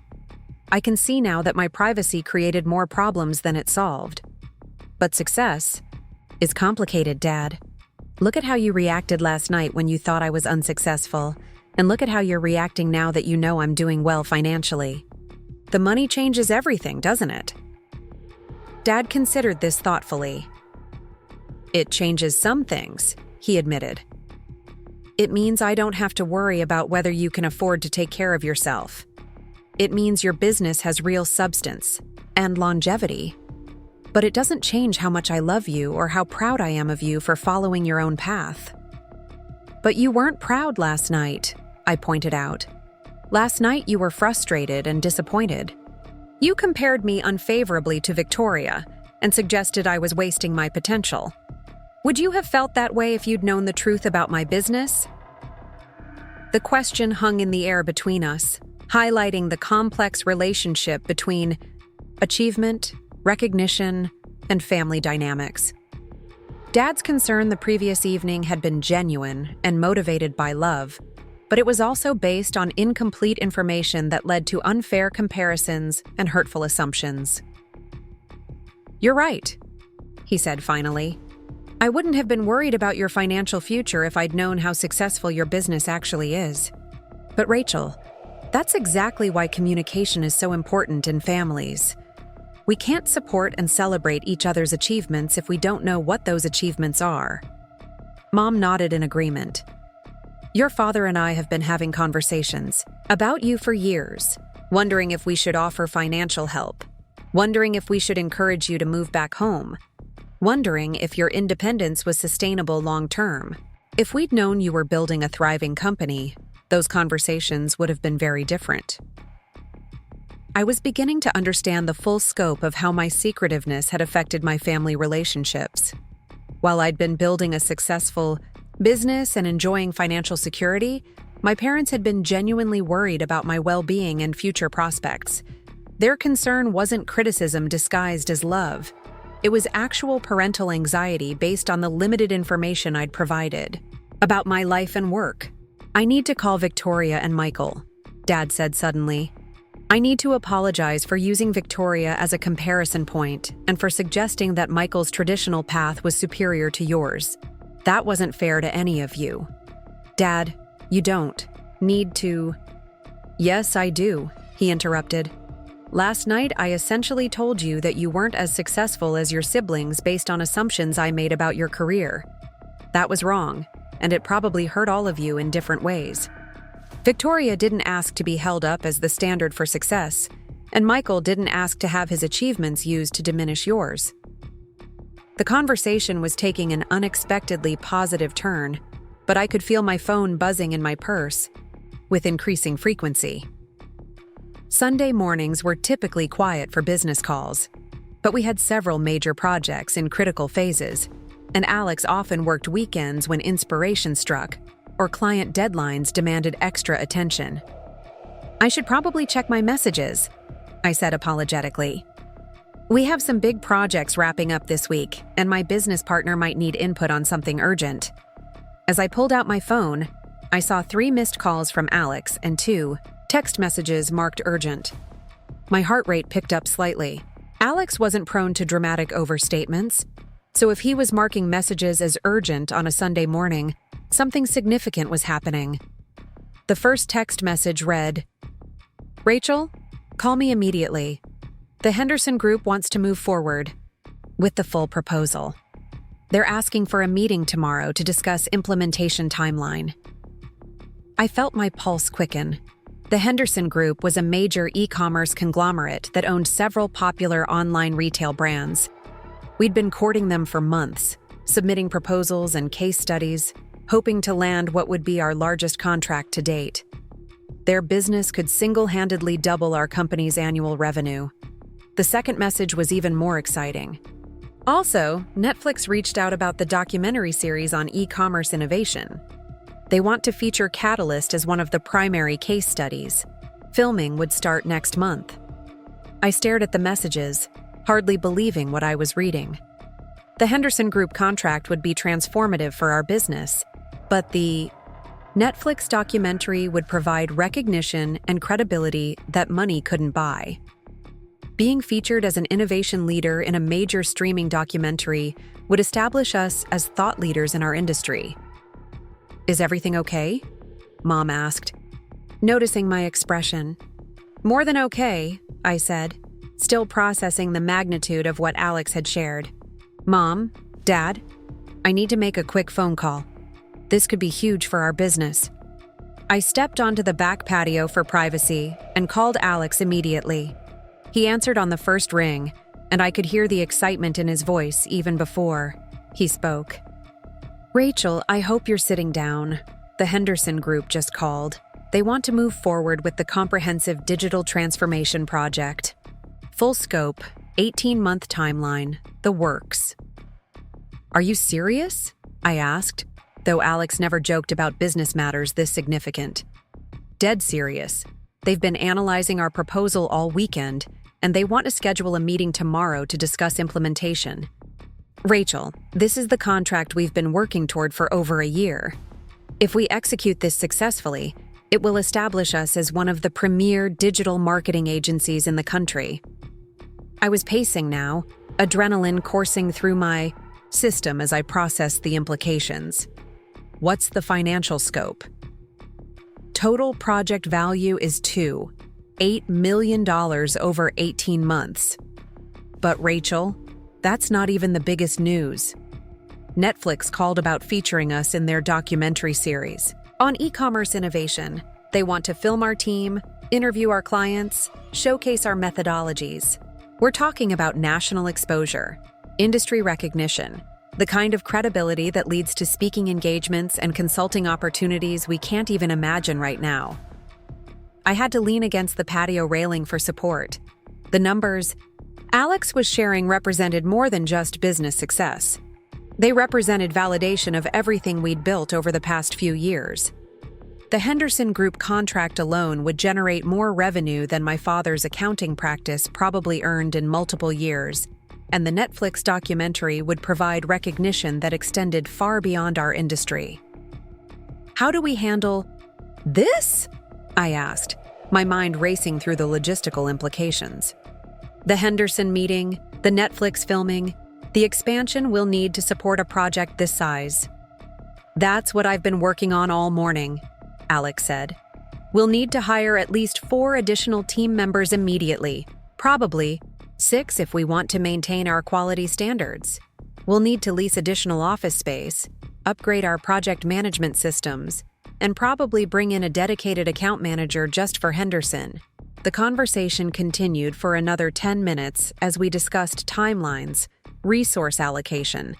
I can see now that my privacy created more problems than it solved. But success is complicated, Dad. Look at how you reacted last night when you thought I was unsuccessful, and look at how you're reacting now that you know I'm doing well financially. The money changes everything, doesn't it? Dad considered this thoughtfully. It changes some things, he admitted. It means I don't have to worry about whether you can afford to take care of yourself. It means your business has real substance and longevity. But it doesn't change how much I love you or how proud I am of you for following your own path. But you weren't proud last night, I pointed out. Last night you were frustrated and disappointed. You compared me unfavorably to Victoria and suggested I was wasting my potential. Would you have felt that way if you'd known the truth about my business? The question hung in the air between us, highlighting the complex relationship between achievement, recognition, and family dynamics. Dad's concern the previous evening had been genuine and motivated by love, but it was also based on incomplete information that led to unfair comparisons and hurtful assumptions. You're right, he said finally. I wouldn't have been worried about your financial future if I'd known how successful your business actually is. But Rachel, that's exactly why communication is so important in families. We can't support and celebrate each other's achievements if we don't know what those achievements are. Mom nodded in agreement. Your father and I have been having conversations about you for years, wondering if we should offer financial help, wondering if we should encourage you to move back home, wondering if your independence was sustainable long-term. If we'd known you were building a thriving company, those conversations would have been very different. I was beginning to understand the full scope of how my secretiveness had affected my family relationships. While I'd been building a successful business and enjoying financial security, my parents had been genuinely worried about my well-being and future prospects. Their concern wasn't criticism disguised as love. It was actual parental anxiety based on the limited information I'd provided about my life and work. I need to call Victoria and Michael, Dad said suddenly. I need to apologize for using Victoria as a comparison point and for suggesting that Michael's traditional path was superior to yours. That wasn't fair to any of you. Dad, you don't need to. Yes, I do, he interrupted. Last night, I essentially told you that you weren't as successful as your siblings based on assumptions I made about your career. That was wrong, and it probably hurt all of you in different ways. Victoria didn't ask to be held up as the standard for success, and Michael didn't ask to have his achievements used to diminish yours. The conversation was taking an unexpectedly positive turn, but I could feel my phone buzzing in my purse with increasing frequency. Sunday mornings were typically quiet for business calls, but we had several major projects in critical phases, and Alex often worked weekends when inspiration struck or client deadlines demanded extra attention. I should probably check my messages, I said apologetically. We have some big projects wrapping up this week, and my business partner might need input on something urgent. As I pulled out my phone, I saw 3 missed calls from Alex and 2 text messages marked urgent. My heart rate picked up slightly. Alex wasn't prone to dramatic overstatements, so if he was marking messages as urgent on a Sunday morning, something significant was happening. The first text message read, Rachel, call me immediately. The Henderson Group wants to move forward with the full proposal. They're asking for a meeting tomorrow to discuss implementation timeline. I felt my pulse quicken. The Henderson Group was a major e-commerce conglomerate that owned several popular online retail brands. We'd been courting them for months, submitting proposals and case studies, hoping to land what would be our largest contract to date. Their business could single-handedly double our company's annual revenue. The second message was even more exciting. Also, Netflix reached out about the documentary series on e-commerce innovation. They want to feature Catalyst as one of the primary case studies. Filming would start next month. I stared at the messages, hardly believing what I was reading. The Henderson Group contract would be transformative for our business, but the Netflix documentary would provide recognition and credibility that money couldn't buy. Being featured as an innovation leader in a major streaming documentary would establish us as thought leaders in our industry. "Is everything okay?" Mom asked, noticing my expression. "More than okay," I said, still processing the magnitude of what Alex had shared. "Mom, Dad, I need to make a quick phone call. This could be huge for our business." I stepped onto the back patio for privacy and called Alex immediately. He answered on the first ring, and I could hear the excitement in his voice even before he spoke. "Rachel, I hope you're sitting down. The Henderson Group just called. They want to move forward with the comprehensive digital transformation project. Full scope, 18-month timeline, the works." "Are you serious?" I asked, though Alex never joked about business matters this significant. "Dead serious. They've been analyzing our proposal all weekend, and they want to schedule a meeting tomorrow to discuss implementation. Rachel, this is the contract we've been working toward for over a year. If we execute this successfully, it will establish us as one of the premier digital marketing agencies in the country." I was pacing now, adrenaline coursing through my system as I processed the implications. "What's the financial scope?" "Total project value is $8 million over 18 months. But Rachel, that's not even the biggest news. Netflix called about featuring us in their documentary series on e-commerce innovation. They want to film our team, interview our clients, showcase our methodologies. We're talking about national exposure, industry recognition, the kind of credibility that leads to speaking engagements and consulting opportunities we can't even imagine right now." I had to lean against the patio railing for support. The numbers Alex was sharing represented more than just business success. They represented validation of everything we'd built over the past few years. The Henderson Group contract alone would generate more revenue than my father's accounting practice probably earned in multiple years, and the Netflix documentary would provide recognition that extended far beyond our industry. "How do we handle this?" I asked, my mind racing through the logistical implications. "The Henderson meeting, the Netflix filming, the expansion we'll need to support a project this size." "That's what I've been working on all morning," Alex said. "We'll need to hire at least 4 additional team members immediately, probably 6 if we want to maintain our quality standards. We'll need to lease additional office space, upgrade our project management systems, and probably bring in a dedicated account manager just for Henderson." The conversation continued for another 10 minutes as we discussed timelines, resource allocation,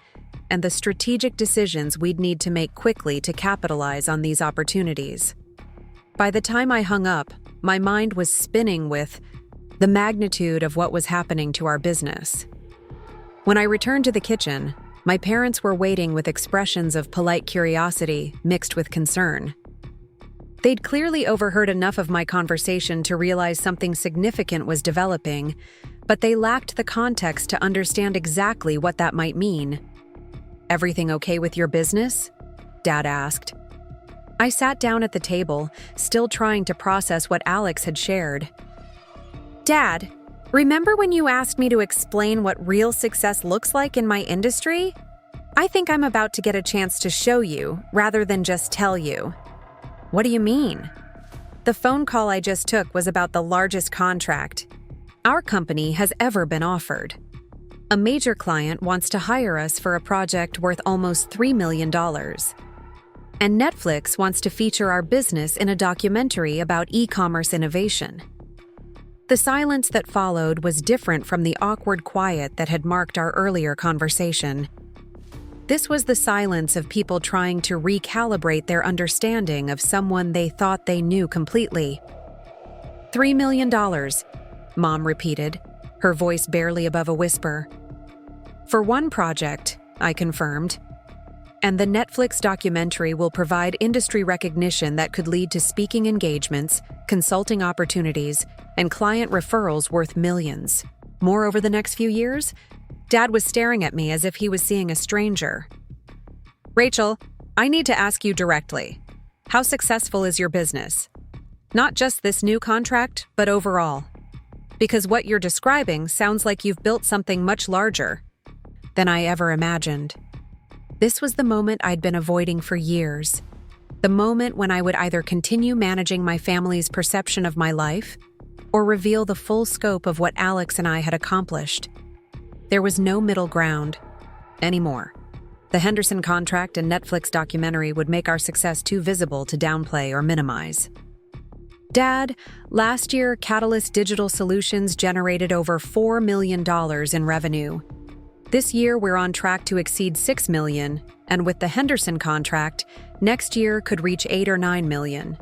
and the strategic decisions we'd need to make quickly to capitalize on these opportunities. By the time I hung up, my mind was spinning with the magnitude of what was happening to our business. When I returned to the kitchen, my parents were waiting with expressions of polite curiosity mixed with concern. They'd clearly overheard enough of my conversation to realize something significant was developing, but they lacked the context to understand exactly what that might mean. "Everything okay with your business?" Dad asked. I sat down at the table, still trying to process what Alex had shared. "Dad, remember when you asked me to explain what real success looks like in my industry? I think I'm about to get a chance to show you, rather than just tell you." "What do you mean?" The phone call I just took was about the largest contract our company has ever been offered. A major client wants to hire us for a project worth almost $3 million. And Netflix wants to feature our business in a documentary about e-commerce innovation. The silence that followed was different from the awkward quiet that had marked our earlier conversation. This was the silence of people trying to recalibrate their understanding of someone they thought they knew completely. $3 million, Mom repeated, her voice barely above a whisper. For one project, I confirmed. And the Netflix documentary will provide industry recognition that could lead to speaking engagements, consulting opportunities, and client referrals worth millions. More over the next few years? Dad was staring at me as if he was seeing a stranger. Rachel, I need to ask you directly. How successful is your business? Not just this new contract, but overall. Because what you're describing sounds like you've built something much larger than I ever imagined. This was the moment I'd been avoiding for years. The moment when I would either continue managing my family's perception of my life or reveal the full scope of what Alex and I had accomplished. There was no middle ground anymore. The Henderson contract and Netflix documentary would make our success too visible to downplay or minimize. Dad, last year, Catalyst Digital Solutions generated over $4 million in revenue. This year, we're on track to exceed $6 million, and with the Henderson contract, next year could reach $8 or $9 million.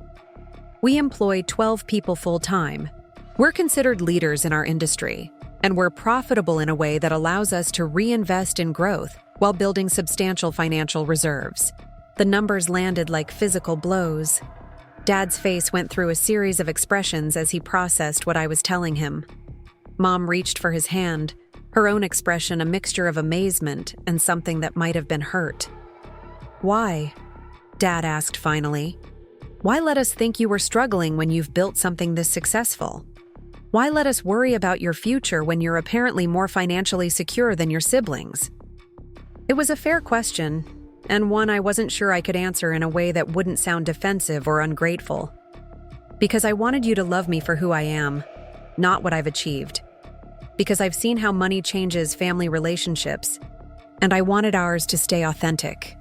We employ 12 people full-time. We're considered leaders in our industry, and we're profitable in a way that allows us to reinvest in growth while building substantial financial reserves. The numbers landed like physical blows. Dad's face went through a series of expressions as he processed what I was telling him. Mom reached for his hand, her own expression a mixture of amazement and something that might have been hurt. Why? Dad asked finally. Why let us think you were struggling when you've built something this successful? Why let us worry about your future when you're apparently more financially secure than your siblings? It was a fair question, and one I wasn't sure I could answer in a way that wouldn't sound defensive or ungrateful. Because I wanted you to love me for who I am, not what I've achieved. Because I've seen how money changes family relationships, and I wanted ours to stay authentic.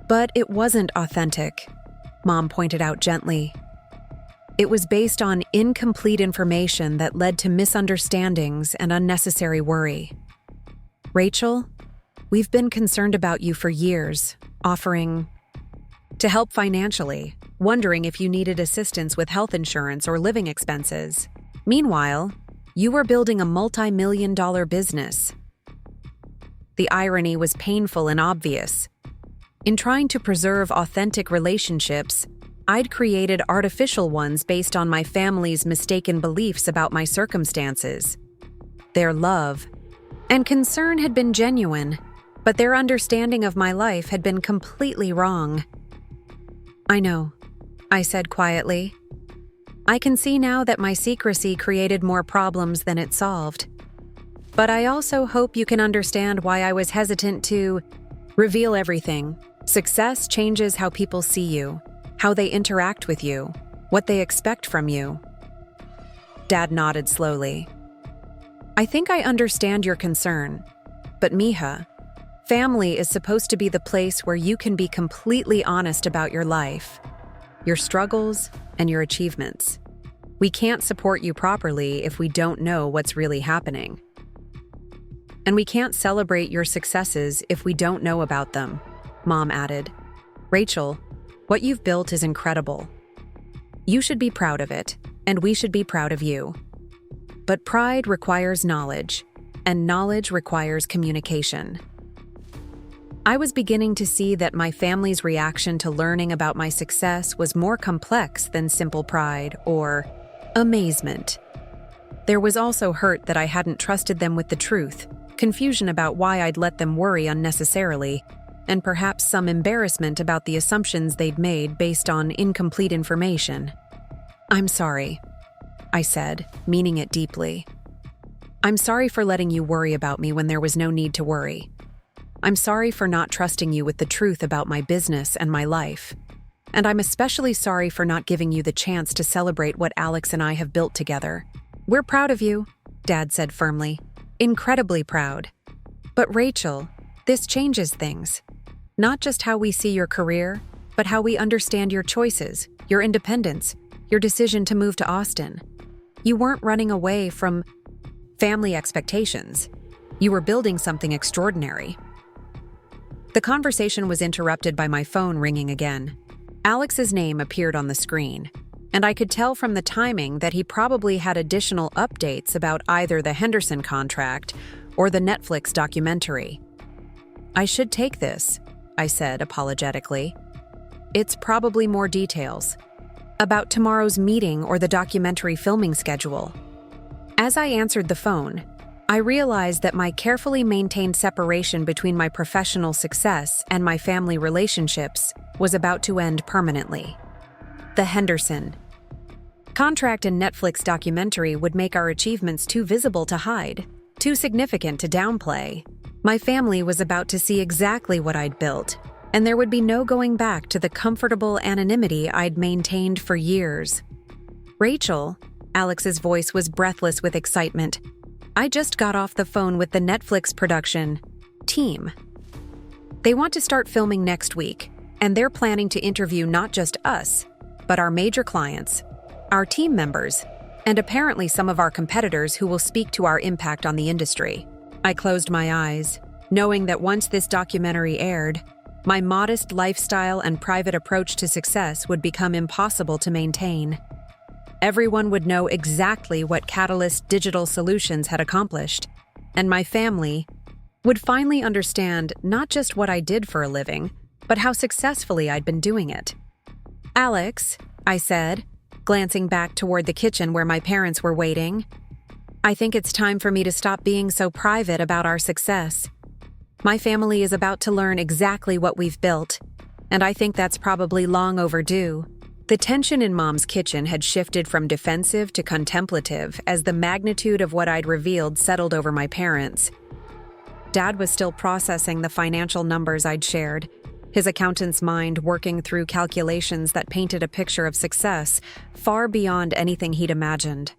But it wasn't authentic, Mom pointed out gently. It was based on incomplete information that led to misunderstandings and unnecessary worry. Rachel, we've been concerned about you for years, offering to help financially, wondering if you needed assistance with health insurance or living expenses. Meanwhile, you were building a multi-million-dollar business. The irony was painful and obvious. In trying to preserve authentic relationships, I'd created artificial ones based on my family's mistaken beliefs about my circumstances. Their love and concern had been genuine, but their understanding of my life had been completely wrong. I know, I said quietly. I can see now that my secrecy created more problems than it solved. But I also hope you can understand why I was hesitant to reveal everything. Success changes how people see you, how they interact with you, what they expect from you. Dad nodded slowly. I think I understand your concern, but Mija, family is supposed to be the place where you can be completely honest about your life, your struggles, and your achievements. We can't support you properly if we don't know what's really happening. And we can't celebrate your successes if we don't know about them, Mom added. Rachel, what you've built is incredible. You should be proud of it, and we should be proud of you. But pride requires knowledge, and knowledge requires communication. I was beginning to see that my family's reaction to learning about my success was more complex than simple pride or amazement. There was also hurt that I hadn't trusted them with the truth, confusion about why I'd let them worry unnecessarily, and perhaps some embarrassment about the assumptions they'd made based on incomplete information. I'm sorry, I said, meaning it deeply. I'm sorry for letting you worry about me when there was no need to worry. I'm sorry for not trusting you with the truth about my business and my life. and I'm especially sorry for not giving you the chance to celebrate what Alex and I have built together. We're proud of you, Dad said firmly. Incredibly proud. But Rachel, this changes things. Not just how we see your career, but how we understand your choices, your independence, your decision to move to Austin. You weren't running away from family expectations. You were building something extraordinary. The conversation was interrupted by my phone ringing again. Alex's name appeared on the screen, and I could tell from the timing that he probably had additional updates about either the Henderson contract or the Netflix documentary. I should take this, I said apologetically. It's probably more details. About tomorrow's meeting or the documentary filming schedule. As I answered the phone, I realized that my carefully maintained separation between my professional success and my family relationships was about to end permanently. The Henderson contract and Netflix documentary would make our achievements too visible to hide, too significant to downplay. My family was about to see exactly what I'd built, and there would be no going back to the comfortable anonymity I'd maintained for years. Rachel, Alex's voice was breathless with excitement. I just got off the phone with the Netflix production team. They want to start filming next week, and they're planning to interview not just us, but our major clients, our team members, and apparently some of our competitors who will speak to our impact on the industry. I closed my eyes, knowing that once this documentary aired, my modest lifestyle and private approach to success would become impossible to maintain. Everyone would know exactly what Catalyst Digital Solutions had accomplished, and my family would finally understand not just what I did for a living, but how successfully I'd been doing it. Alex, I said, glancing back toward the kitchen where my parents were waiting, I think it's time for me to stop being so private about our success. My family is about to learn exactly what we've built, and I think that's probably long overdue. The tension in Mom's kitchen had shifted from defensive to contemplative as the magnitude of what I'd revealed settled over my parents. Dad was still processing the financial numbers I'd shared, his accountant's mind working through calculations that painted a picture of success far beyond anything he'd imagined.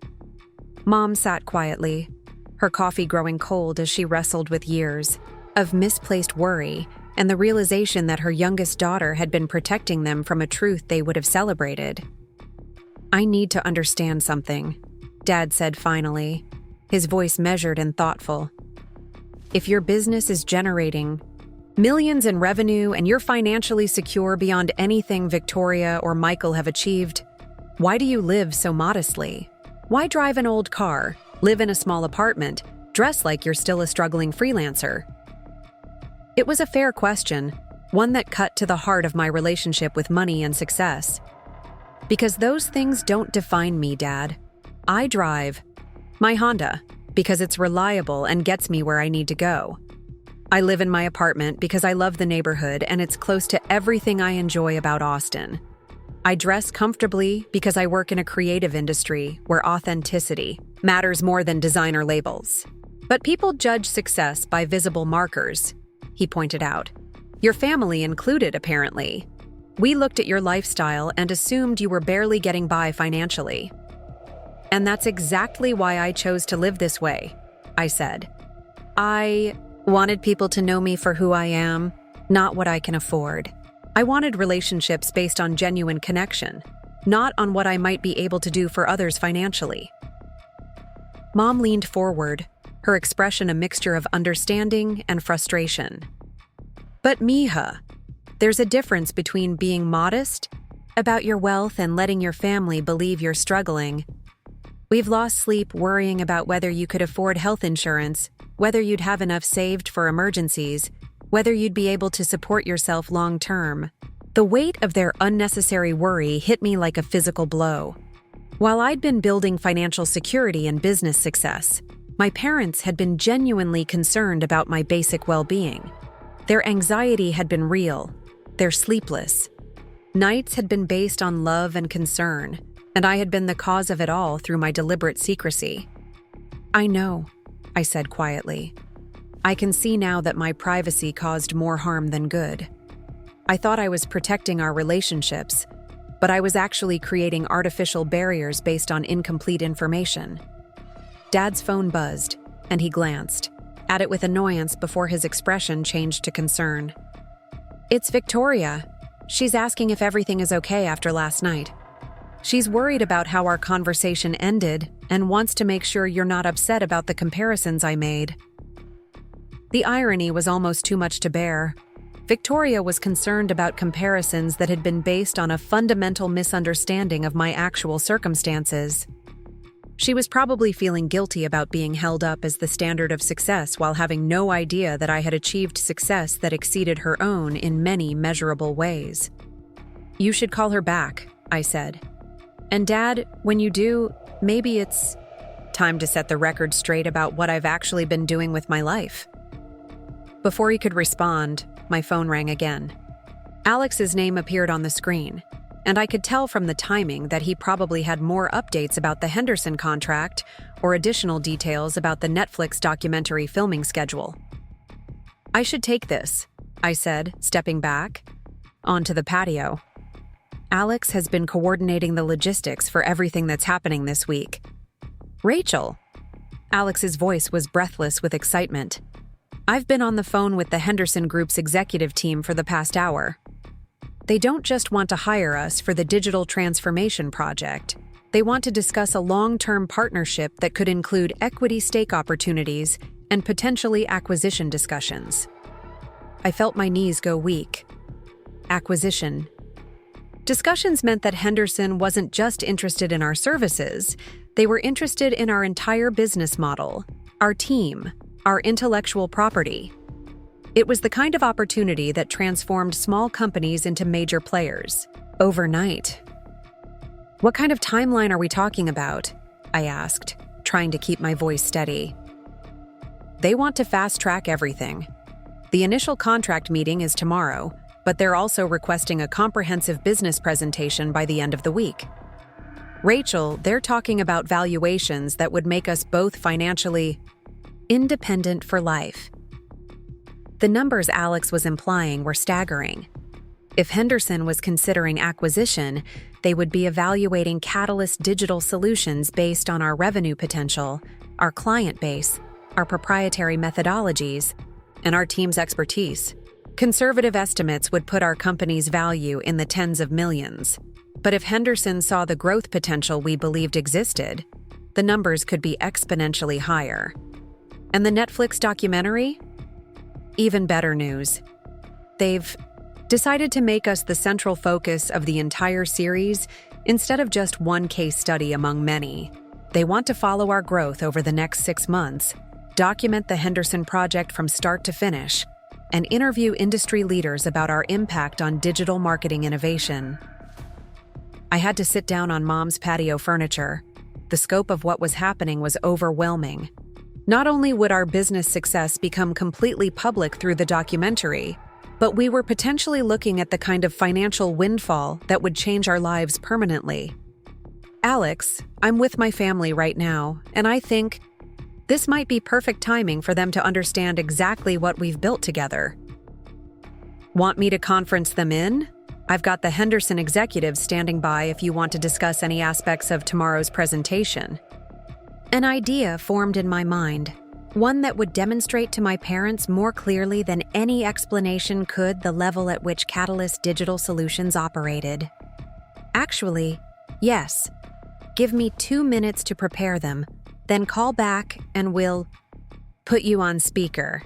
Mom sat quietly, her coffee growing cold as she wrestled with years of misplaced worry and the realization that her youngest daughter had been protecting them from a truth they would have celebrated. I need to understand something, Dad said finally, his voice measured and thoughtful. If your business is generating millions in revenue and you're financially secure beyond anything Victoria or Michael have achieved, why do you live so modestly? Why drive an old car, live in a small apartment, dress like you're still a struggling freelancer? It was a fair question, one that cut to the heart of my relationship with money and success. Because those things don't define me, Dad. I drive my Honda because it's reliable and gets me where I need to go. I live in my apartment because I love the neighborhood and it's close to everything I enjoy about Austin. I dress comfortably because I work in a creative industry where authenticity matters more than designer labels. But people judge success by visible markers, he pointed out. Your family included, apparently. We looked at your lifestyle and assumed you were barely getting by financially. And that's exactly why I chose to live this way, I said. I wanted people to know me for who I am, not what I can afford. I wanted relationships based on genuine connection, not on what I might be able to do for others financially. Mom leaned forward, her expression a mixture of understanding and frustration. But Mija, there's a difference between being modest about your wealth and letting your family believe you're struggling. We've lost sleep worrying about whether you could afford health insurance, whether you'd have enough saved for emergencies, whether you'd be able to support yourself long term. The weight of their unnecessary worry hit me like a physical blow. While I'd been building financial security and business success, my parents had been genuinely concerned about my basic well-being. Their anxiety had been real. They're sleepless. Nights had been based on love and concern, and I had been the cause of it all through my deliberate secrecy. I know, I said quietly. I can see now that my privacy caused more harm than good. I thought I was protecting our relationships, but I was actually creating artificial barriers based on incomplete information. Dad's phone buzzed, and he glanced at it with annoyance before his expression changed to concern. "It's Victoria. She's asking if everything is okay after last night. She's worried about how our conversation ended and wants to make sure you're not upset about the comparisons I made." The irony was almost too much to bear. Victoria was concerned about comparisons that had been based on a fundamental misunderstanding of my actual circumstances. She was probably feeling guilty about being held up as the standard of success while having no idea that I had achieved success that exceeded her own in many measurable ways. "You should call her back," I said. "And Dad, when you do, maybe it's time to set the record straight about what I've actually been doing with my life." Before he could respond, my phone rang again. Alex's name appeared on the screen, and I could tell from the timing that he probably had more updates about the Henderson contract or additional details about the Netflix documentary filming schedule. "I should take this," I said, stepping back onto the patio. "Alex has been coordinating the logistics for everything that's happening this week." "Rachel!" Alex's voice was breathless with excitement. "I've been on the phone with the Henderson Group's executive team for the past hour. They don't just want to hire us for the digital transformation project. They want to discuss a long-term partnership that could include equity stake opportunities and potentially acquisition discussions." I felt my knees go weak. Acquisition. Discussions meant that Henderson wasn't just interested in our services, they were interested in our entire business model, our team, our intellectual property. It was the kind of opportunity that transformed small companies into major players, overnight. "What kind of timeline are we talking about?" I asked, trying to keep my voice steady. "They want to fast-track everything. The initial contract meeting is tomorrow, but they're also requesting a comprehensive business presentation by the end of the week. Rachel, they're talking about valuations that would make us both financially independent for life." The numbers Alex was implying were staggering. If Henderson was considering acquisition, they would be evaluating Catalyst digital solutions based on our revenue potential, our client base, our proprietary methodologies, and our team's expertise. Conservative estimates would put our company's value in the tens of millions. But if Henderson saw the growth potential we believed existed, the numbers could be exponentially higher. And the Netflix documentary? Even better news. They've decided to make us the central focus of the entire series instead of just one case study among many. They want to follow our growth over the next 6 months, document the Henderson project from start to finish, and interview industry leaders about our impact on digital marketing innovation. I had to sit down on Mom's patio furniture. The scope of what was happening was overwhelming. Not only would our business success become completely public through the documentary, but we were potentially looking at the kind of financial windfall that would change our lives permanently. "Alex, I'm with my family right now, and I think this might be perfect timing for them to understand exactly what we've built together." "Want me to conference them in? I've got the Henderson executives standing by if you want to discuss any aspects of tomorrow's presentation." An idea formed in my mind, one that would demonstrate to my parents more clearly than any explanation could the level at which Catalyst Digital Solutions operated. "Actually, yes. Give me 2 minutes to prepare them, then call back and we'll put you on speaker."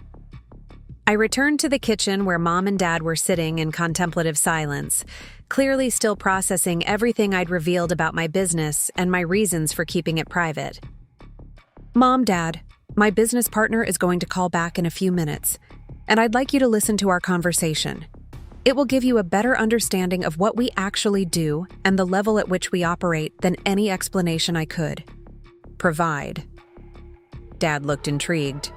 I returned to the kitchen where Mom and Dad were sitting in contemplative silence, clearly still processing everything I'd revealed about my business and my reasons for keeping it private. "Mom, Dad, my business partner is going to call back in a few minutes, and I'd like you to listen to our conversation. It will give you a better understanding of what we actually do and the level at which we operate than any explanation I could provide." Dad looked intrigued.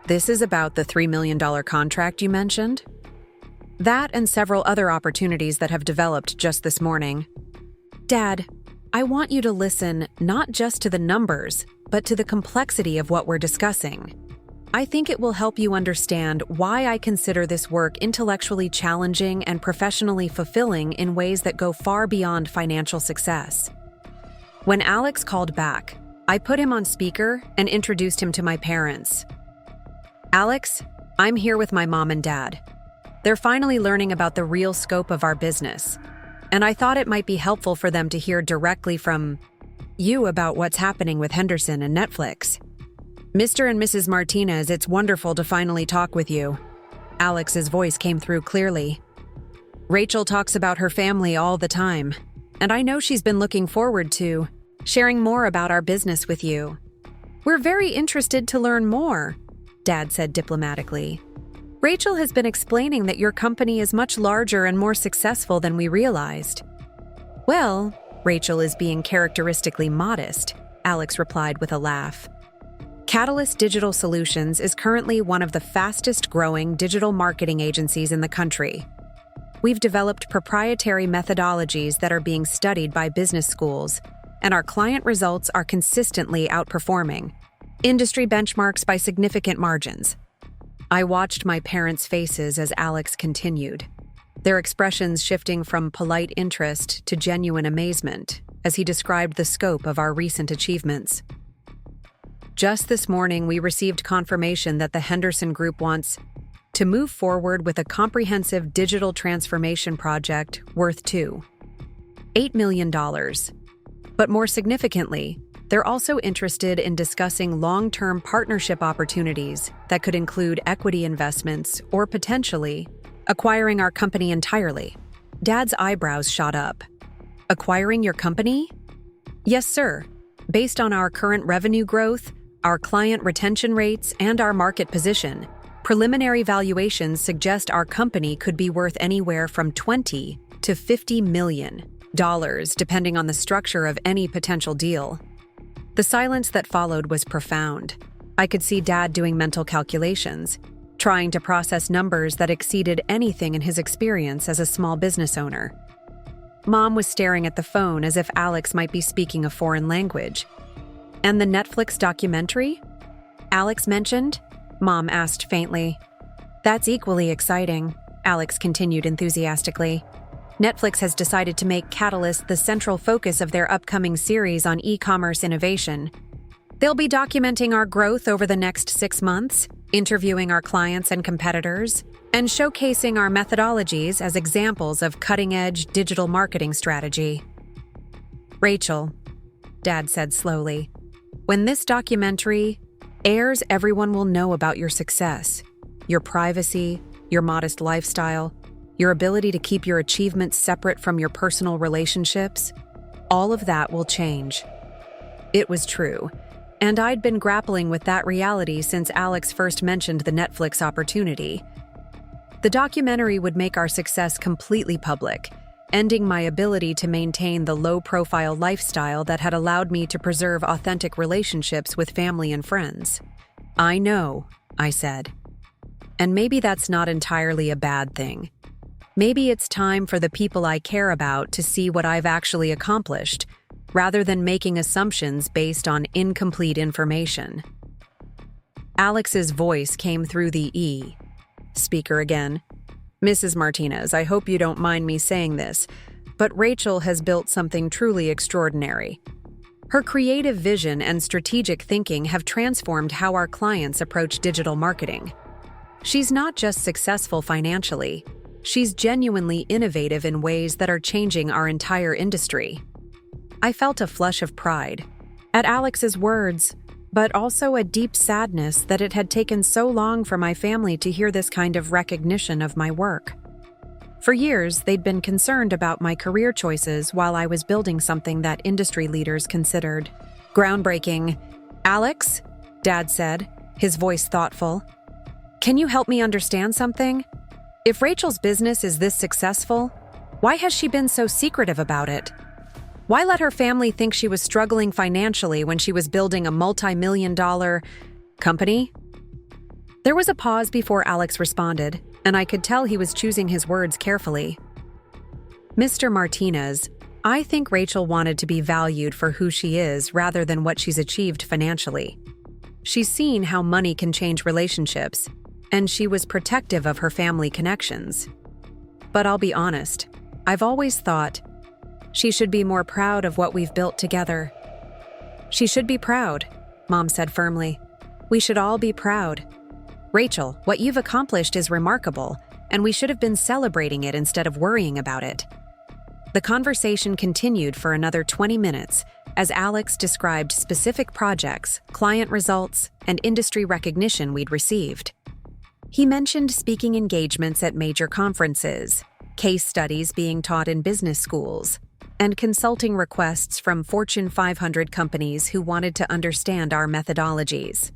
"This is about the $3 million contract you mentioned?" "That and several other opportunities that have developed just this morning." "Dad, I want you to listen not just to the numbers, but to the complexity of what we're discussing. I think it will help you understand why I consider this work intellectually challenging and professionally fulfilling in ways that go far beyond financial success. When Alex called back, I put him on speaker and introduced him to my parents. Alex, I'm here with my mom and dad. They're finally learning about the real scope of our business, and I thought it might be helpful for them to hear directly from you about what's happening with Henderson and Netflix. Mr. and Mrs. Martinez, it's wonderful to finally talk with you. Alex's voice came through clearly. Rachel talks about her family all the time, and I know she's been looking forward to sharing more about our business with you. We're very interested to learn more, Dad said diplomatically. Rachel has been explaining that your company is much larger and more successful than we realized. Well, Rachel is being characteristically modest, Alex replied with a laugh. Catalyst Digital Solutions is currently one of the fastest-growing digital marketing agencies in the country. We've developed proprietary methodologies that are being studied by business schools, and our client results are consistently outperforming industry benchmarks by significant margins. I watched my parents' faces as Alex continued, their expressions shifting from polite interest to genuine amazement as he described the scope of our recent achievements. Just this morning, we received confirmation that the Henderson Group wants to move forward with a comprehensive digital transformation project worth $8 million. But more significantly, they're also interested in discussing long-term partnership opportunities that could include equity investments or potentially acquiring our company entirely. Dad's eyebrows shot up. Acquiring your company? Yes, sir. Based on our current revenue growth, our client retention rates, and our market position, preliminary valuations suggest our company could be worth anywhere from $20 to $50 million, depending on the structure of any potential deal. The silence that followed was profound. I could see Dad doing mental calculations, trying to process numbers that exceeded anything in his experience as a small business owner. Mom was staring at the phone as if Alex might be speaking a foreign language. And the Netflix documentary? Alex mentioned? Mom asked faintly. That's equally exciting, Alex continued enthusiastically. Netflix has decided to make Catalyst the central focus of their upcoming series on e-commerce innovation. They'll be documenting our growth over the next 6 months, interviewing our clients and competitors, and showcasing our methodologies as examples of cutting-edge digital marketing strategy. Rachel, Dad said slowly, when this documentary airs, everyone will know about your success, your privacy, your modest lifestyle, your ability to keep your achievements separate from your personal relationships. All of that will change. It was true, and I'd been grappling with that reality since Alex first mentioned the Netflix opportunity. The documentary would make our success completely public, ending my ability to maintain the low-profile lifestyle that had allowed me to preserve authentic relationships with family and friends. I know, I said. And maybe that's not entirely a bad thing. Maybe it's time for the people I care about to see what I've actually accomplished, rather than making assumptions based on incomplete information. Alex's voice came through the speaker again. Mrs. Martinez, I hope you don't mind me saying this, but Rachel has built something truly extraordinary. Her creative vision and strategic thinking have transformed how our clients approach digital marketing. She's not just successful financially, she's genuinely innovative in ways that are changing our entire industry. I felt a flush of pride at Alex's words, but also a deep sadness that it had taken so long for my family to hear this kind of recognition of my work. For years, they'd been concerned about my career choices while I was building something that industry leaders considered groundbreaking. Alex, Dad said, his voice thoughtful, can you help me understand something? If Rachel's business is this successful, why has she been so secretive about it? Why let her family think she was struggling financially when she was building a multi-million-dollar company? There was a pause before Alex responded, and I could tell he was choosing his words carefully. Mr. Martinez, I think Rachel wanted to be valued for who she is rather than what she's achieved financially. She's seen how money can change relationships, and she was protective of her family connections. But I'll be honest, I've always thought she should be more proud of what we've built together. She should be proud, Mom said firmly. We should all be proud. Rachel, what you've accomplished is remarkable, and we should have been celebrating it instead of worrying about it. The conversation continued for another 20 minutes as Alex described specific projects, client results, and industry recognition we'd received. He mentioned speaking engagements at major conferences, case studies being taught in business schools, and consulting requests from Fortune 500 companies who wanted to understand our methodologies.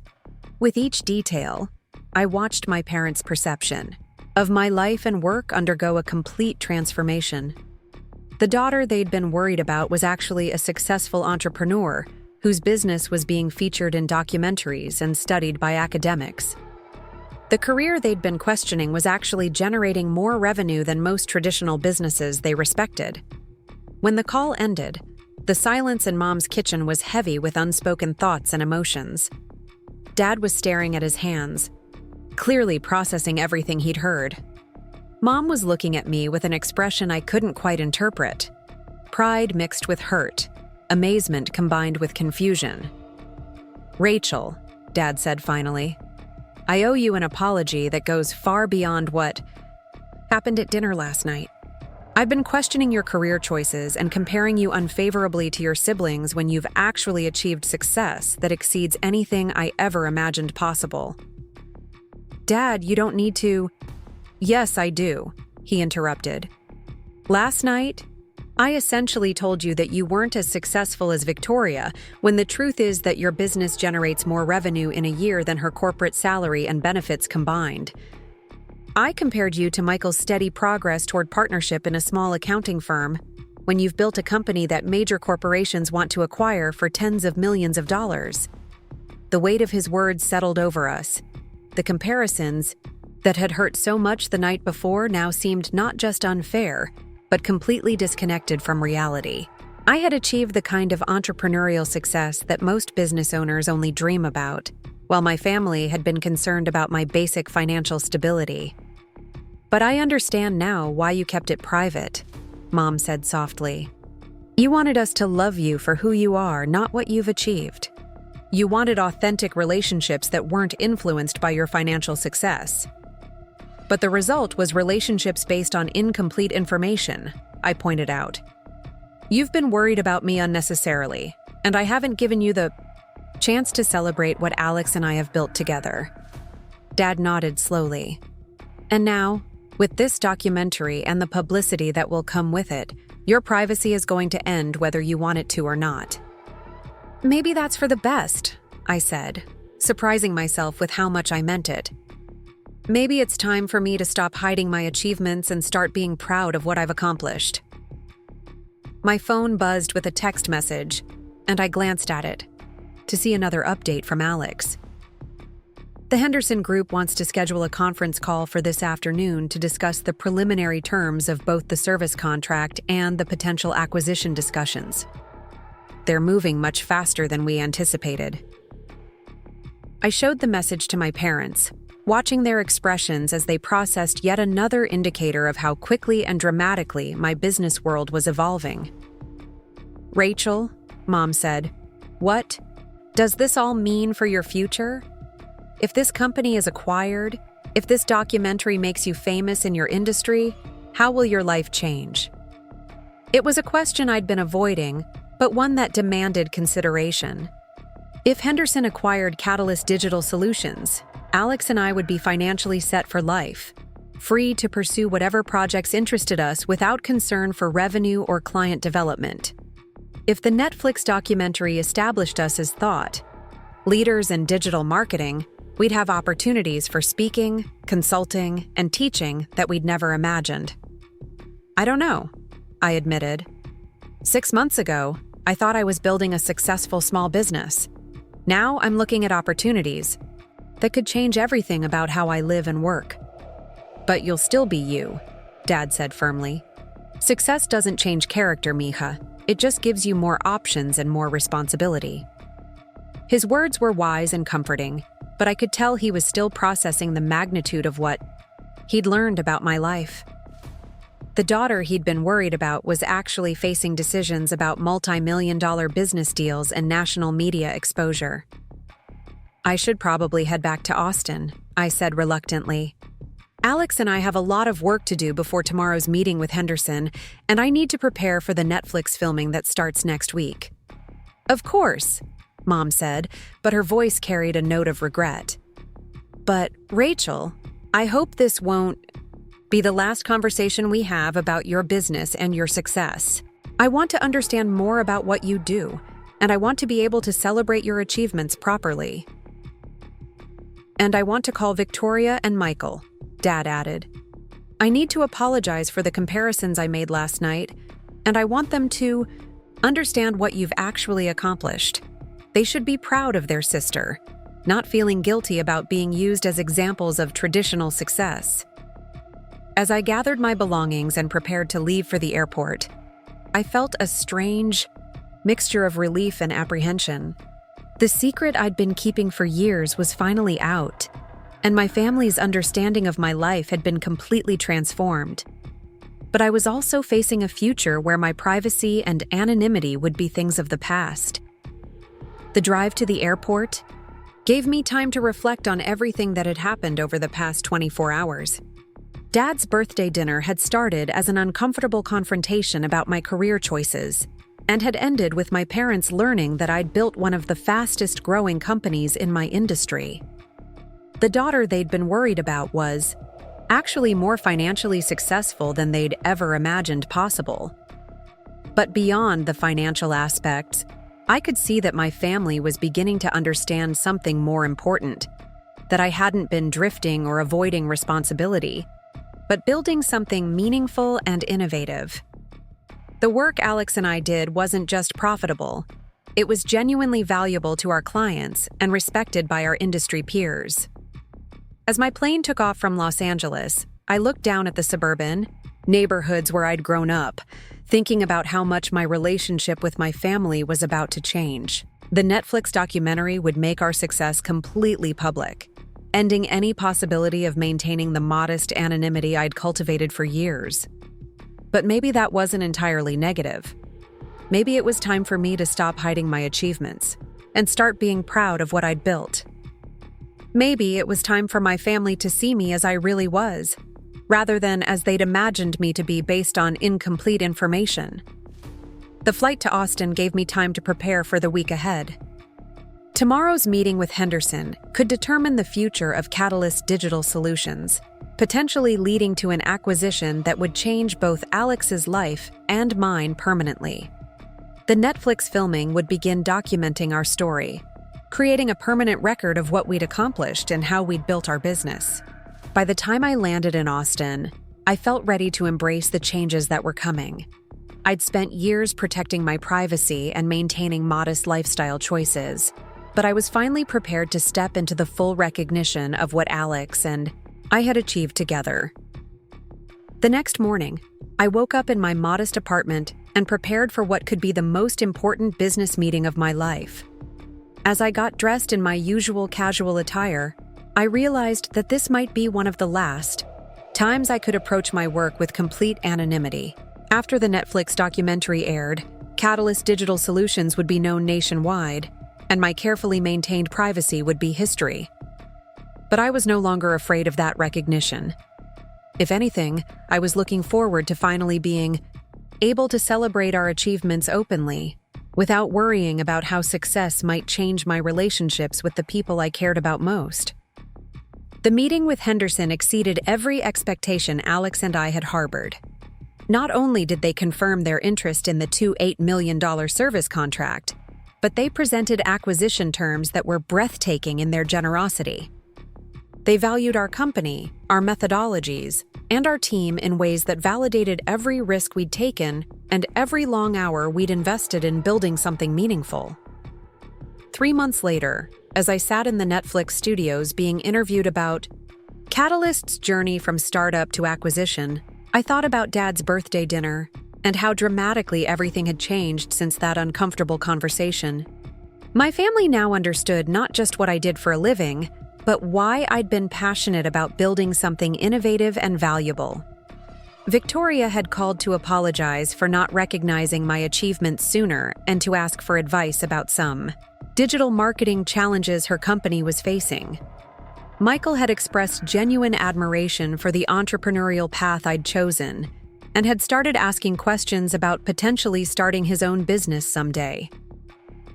With each detail, I watched my parents' perception of my life and work undergo a complete transformation. The daughter they'd been worried about was actually a successful entrepreneur whose business was being featured in documentaries and studied by academics. The career they'd been questioning was actually generating more revenue than most traditional businesses they respected. When the call ended, the silence in Mom's kitchen was heavy with unspoken thoughts and emotions. Dad was staring at his hands, clearly processing everything he'd heard. Mom was looking at me with an expression I couldn't quite interpret. Pride mixed with hurt, amazement combined with confusion. Rachel, Dad said finally, I owe you an apology that goes far beyond what happened at dinner last night. I've been questioning your career choices and comparing you unfavorably to your siblings when you've actually achieved success that exceeds anything I ever imagined possible. Dad, you don't need to. Yes, I do, he interrupted. Last night, I essentially told you that you weren't as successful as Victoria, when the truth is that your business generates more revenue in a year than her corporate salary and benefits combined. I compared you to Michael's steady progress toward partnership in a small accounting firm, when you've built a company that major corporations want to acquire for tens of millions of dollars. The weight of his words settled over us. The comparisons that had hurt so much the night before now seemed not just unfair, but completely disconnected from reality. I had achieved the kind of entrepreneurial success that most business owners only dream about, while my family had been concerned about my basic financial stability. But I understand now why you kept it private, Mom said softly. You wanted us to love you for who you are, not what you've achieved. You wanted authentic relationships that weren't influenced by your financial success. But the result was relationships based on incomplete information, I pointed out. You've been worried about me unnecessarily, and I haven't given you the chance to celebrate what Alex and I have built together. Dad nodded slowly. And now, with this documentary and the publicity that will come with it, your privacy is going to end whether you want it to or not. Maybe that's for the best, I said, surprising myself with how much I meant it. Maybe it's time for me to stop hiding my achievements and start being proud of what I've accomplished. My phone buzzed with a text message, and I glanced at it to see another update from Alex. The Henderson Group wants to schedule a conference call for this afternoon to discuss the preliminary terms of both the service contract and the potential acquisition discussions. They're moving much faster than we anticipated. I showed the message to my parents, watching their expressions as they processed yet another indicator of how quickly and dramatically my business world was evolving. Rachel, Mom said, what does this all mean for your future? If this company is acquired, if this documentary makes you famous in your industry, how will your life change? It was a question I'd been avoiding, but one that demanded consideration. If Henderson acquired Catalyst Digital Solutions, Alex and I would be financially set for life, free to pursue whatever projects interested us without concern for revenue or client development. If the Netflix documentary established us as thought leaders in digital marketing, we'd have opportunities for speaking, consulting, and teaching that we'd never imagined. I don't know, I admitted. 6 months ago, I thought I was building a successful small business. Now I'm looking at opportunities that could change everything about how I live and work. But you'll still be you, Dad said firmly. Success doesn't change character, Mija. It just gives you more options and more responsibility. His words were wise and comforting, but I could tell he was still processing the magnitude of what he'd learned about my life. The daughter he'd been worried about was actually facing decisions about multi-million-dollar business deals and national media exposure. "I should probably head back to Austin," I said reluctantly. "Alex and I have a lot of work to do before tomorrow's meeting with Henderson, and I need to prepare for the Netflix filming that starts next week." "Of course," Mom said, but her voice carried a note of regret. "But, Rachel, I hope this won't be the last conversation we have about your business and your success. I want to understand more about what you do, and I want to be able to celebrate your achievements properly." "And I want to call Victoria and Michael," Dad added. "I need to apologize for the comparisons I made last night, and I want them to understand what you've actually accomplished. They should be proud of their sister, not feeling guilty about being used as examples of traditional success." As I gathered my belongings and prepared to leave for the airport, I felt a strange mixture of relief and apprehension. The secret I'd been keeping for years was finally out, and my family's understanding of my life had been completely transformed. But I was also facing a future where my privacy and anonymity would be things of the past. The drive to the airport gave me time to reflect on everything that had happened over the past 24 hours. Dad's birthday dinner had started as an uncomfortable confrontation about my career choices, and had ended with my parents learning that I'd built one of the fastest-growing companies in my industry. The daughter they'd been worried about was actually more financially successful than they'd ever imagined possible. But beyond the financial aspects, I could see that my family was beginning to understand something more important, that I hadn't been drifting or avoiding responsibility, but building something meaningful and innovative. The work Alex and I did wasn't just profitable, it was genuinely valuable to our clients and respected by our industry peers. As my plane took off from Los Angeles, I looked down at the suburban neighborhoods where I'd grown up, thinking about how much my relationship with my family was about to change. The Netflix documentary would make our success completely public, ending any possibility of maintaining the modest anonymity I'd cultivated for years. But maybe that wasn't entirely negative. Maybe it was time for me to stop hiding my achievements and start being proud of what I'd built. Maybe it was time for my family to see me as I really was, rather than as they'd imagined me to be based on incomplete information. The flight to Austin gave me time to prepare for the week ahead. Tomorrow's meeting with Henderson could determine the future of Catalyst Digital Solutions, potentially leading to an acquisition that would change both Alex's life and mine permanently. The Netflix filming would begin documenting our story, creating a permanent record of what we'd accomplished and how we'd built our business. By the time I landed in Austin, I felt ready to embrace the changes that were coming. I'd spent years protecting my privacy and maintaining modest lifestyle choices, but I was finally prepared to step into the full recognition of what Alex and I had achieved together. The next morning, I woke up in my modest apartment and prepared for what could be the most important business meeting of my life. As I got dressed in my usual casual attire, I realized that this might be one of the last times I could approach my work with complete anonymity. After the Netflix documentary aired, Catalyst Digital Solutions would be known nationwide, and my carefully maintained privacy would be history. But I was no longer afraid of that recognition. If anything, I was looking forward to finally being able to celebrate our achievements openly, without worrying about how success might change my relationships with the people I cared about most. The meeting with Henderson exceeded every expectation Alex and I had harbored. Not only did they confirm their interest in the $8 million service contract, but they presented acquisition terms that were breathtaking in their generosity. They valued our company, our methodologies, and our team in ways that validated every risk we'd taken and every long hour we'd invested in building something meaningful. 3 months later, as I sat in the Netflix studios being interviewed about Catalyst's journey from startup to acquisition, I thought about Dad's birthday dinner and how dramatically everything had changed since that uncomfortable conversation. My family now understood not just what I did for a living, but why I'd been passionate about building something innovative and valuable. Victoria had called to apologize for not recognizing my achievements sooner and to ask for advice about some digital marketing challenges her company was facing. Michael had expressed genuine admiration for the entrepreneurial path I'd chosen and had started asking questions about potentially starting his own business someday.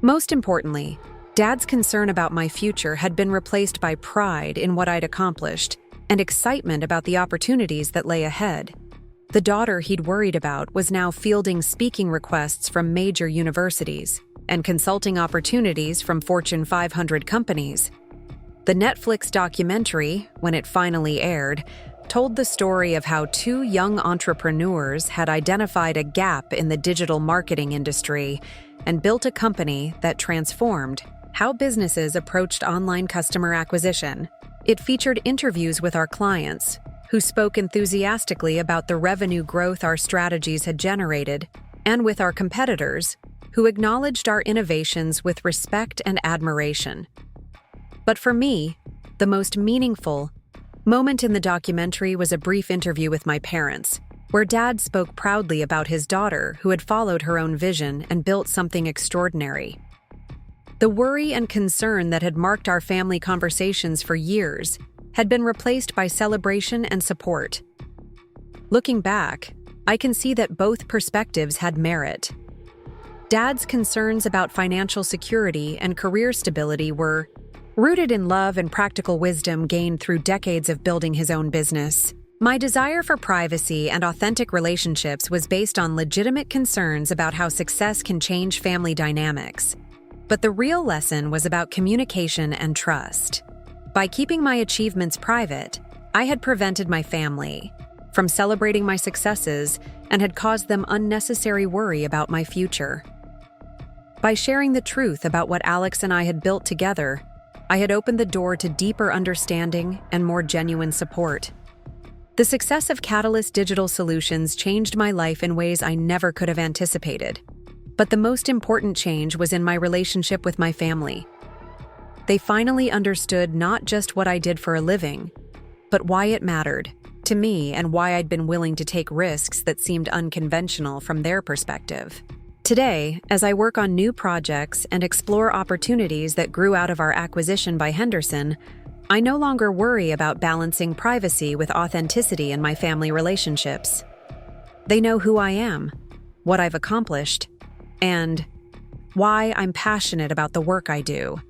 Most importantly, Dad's concern about my future had been replaced by pride in what I'd accomplished and excitement about the opportunities that lay ahead. The daughter he'd worried about was now fielding speaking requests from major universities and consulting opportunities from Fortune 500 companies. The Netflix documentary, when it finally aired, told the story of how two young entrepreneurs had identified a gap in the digital marketing industry and built a company that transformed how businesses approached online customer acquisition. It featured interviews with our clients, who spoke enthusiastically about the revenue growth our strategies had generated, and with our competitors, who acknowledged our innovations with respect and admiration. But for me, the most meaningful moment in the documentary was a brief interview with my parents, where Dad spoke proudly about his daughter who had followed her own vision and built something extraordinary. The worry and concern that had marked our family conversations for years had been replaced by celebration and support. Looking back, I can see that both perspectives had merit. Dad's concerns about financial security and career stability were rooted in love and practical wisdom gained through decades of building his own business. My desire for privacy and authentic relationships was based on legitimate concerns about how success can change family dynamics. But the real lesson was about communication and trust. By keeping my achievements private, I had prevented my family from celebrating my successes and had caused them unnecessary worry about my future. By sharing the truth about what Alex and I had built together, I had opened the door to deeper understanding and more genuine support. The success of Catalyst Digital Solutions changed my life in ways I never could have anticipated. But the most important change was in my relationship with my family. They finally understood not just what I did for a living, but why it mattered to me and why I'd been willing to take risks that seemed unconventional from their perspective. Today, as I work on new projects and explore opportunities that grew out of our acquisition by Henderson, I no longer worry about balancing privacy with authenticity in my family relationships. They know who I am, what I've accomplished, and why I'm passionate about the work I do.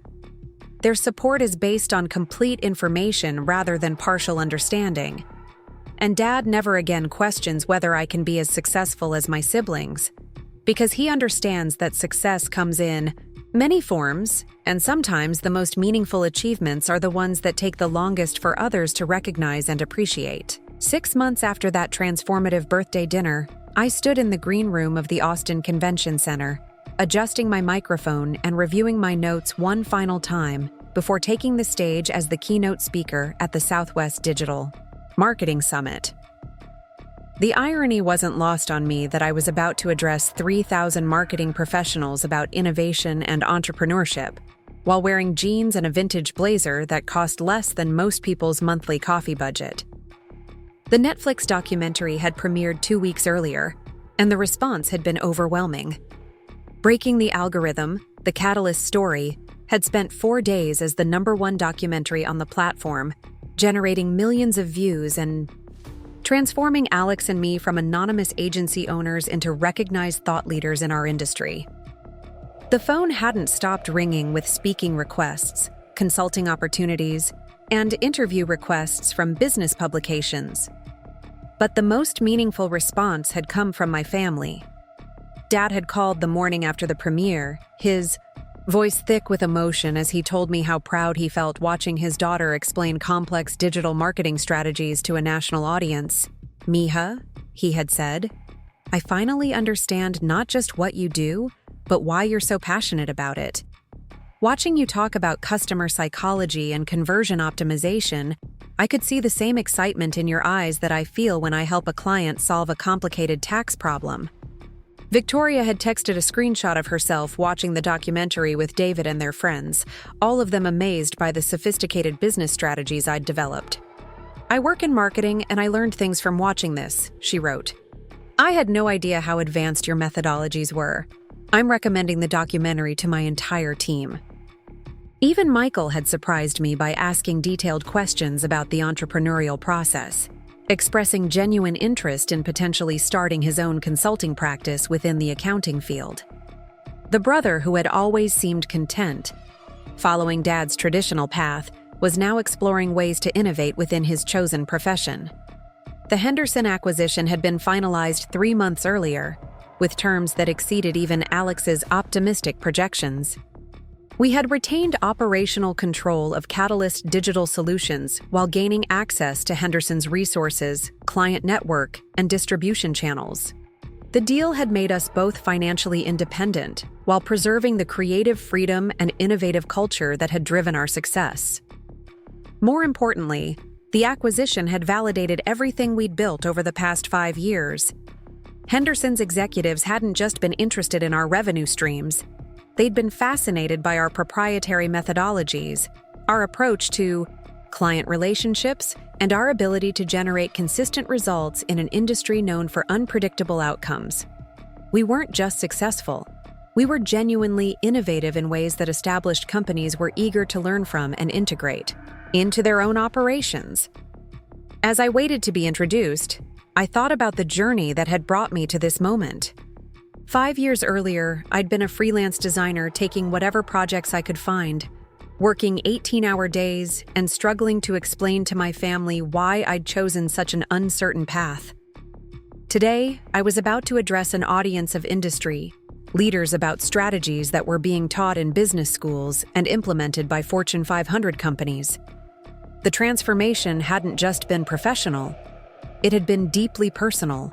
Their support is based on complete information rather than partial understanding. And Dad never again questions whether I can be as successful as my siblings, because he understands that success comes in many forms, and sometimes the most meaningful achievements are the ones that take the longest for others to recognize and appreciate. 6 months after that transformative birthday dinner, I stood in the green room of the Austin Convention Center, adjusting my microphone and reviewing my notes one final time before taking the stage as the keynote speaker at the Southwest Digital Marketing Summit. The irony wasn't lost on me that I was about to address 3,000 marketing professionals about innovation and entrepreneurship, while wearing jeans and a vintage blazer that cost less than most people's monthly coffee budget. The Netflix documentary had premiered 2 weeks earlier, and the response had been overwhelming. Breaking the algorithm, The Catalyst Story had spent 4 days as the #1 documentary on the platform, generating millions of views and transforming Alex and me from anonymous agency owners into recognized thought leaders in our industry. The phone hadn't stopped ringing with speaking requests, consulting opportunities, and interview requests from business publications. But the most meaningful response had come from my family. Dad had called the morning after the premiere, his voice thick with emotion as he told me how proud he felt watching his daughter explain complex digital marketing strategies to a national audience. "Mija," he had said, "I finally understand not just what you do, but why you're so passionate about it. Watching you talk about customer psychology and conversion optimization, I could see the same excitement in your eyes that I feel when I help a client solve a complicated tax problem." Victoria had texted a screenshot of herself watching the documentary with David and their friends, all of them amazed by the sophisticated business strategies I'd developed. "I work in marketing and I learned things from watching this," she wrote. "I had no idea how advanced your methodologies were. I'm recommending the documentary to my entire team." Even Michael had surprised me by asking detailed questions about the entrepreneurial process, expressing genuine interest in potentially starting his own consulting practice within the accounting field. The brother who had always seemed content, following Dad's traditional path, was now exploring ways to innovate within his chosen profession. The Henderson acquisition had been finalized 3 months earlier, with terms that exceeded even Alex's optimistic projections. We had retained operational control of Catalyst Digital Solutions while gaining access to Henderson's resources, client network, and distribution channels. The deal had made us both financially independent while preserving the creative freedom and innovative culture that had driven our success. More importantly, the acquisition had validated everything we'd built over the past 5 years. Henderson's executives hadn't just been interested in our revenue streams. They'd been fascinated by our proprietary methodologies, our approach to client relationships, and our ability to generate consistent results in an industry known for unpredictable outcomes. We weren't just successful. We were genuinely innovative in ways that established companies were eager to learn from and integrate into their own operations. As I waited to be introduced, I thought about the journey that had brought me to this moment. 5 years earlier, I'd been a freelance designer taking whatever projects I could find, working 18-hour days and struggling to explain to my family why I'd chosen such an uncertain path. Today, I was about to address an audience of industry, leaders about strategies that were being taught in business schools and implemented by Fortune 500 companies. The transformation hadn't just been professional, it had been deeply personal.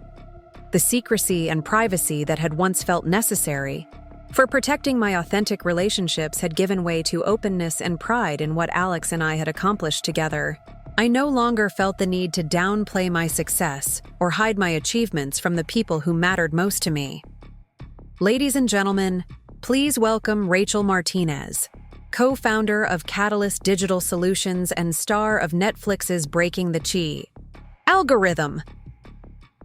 The secrecy and privacy that had once felt necessary for protecting my authentic relationships had given way to openness and pride in what Alex and I had accomplished together. I no longer felt the need to downplay my success or hide my achievements from the people who mattered most to me. Ladies and gentlemen, please welcome Rachel Martinez, co-founder of Catalyst Digital Solutions and star of Netflix's Breaking the Chi algorithm.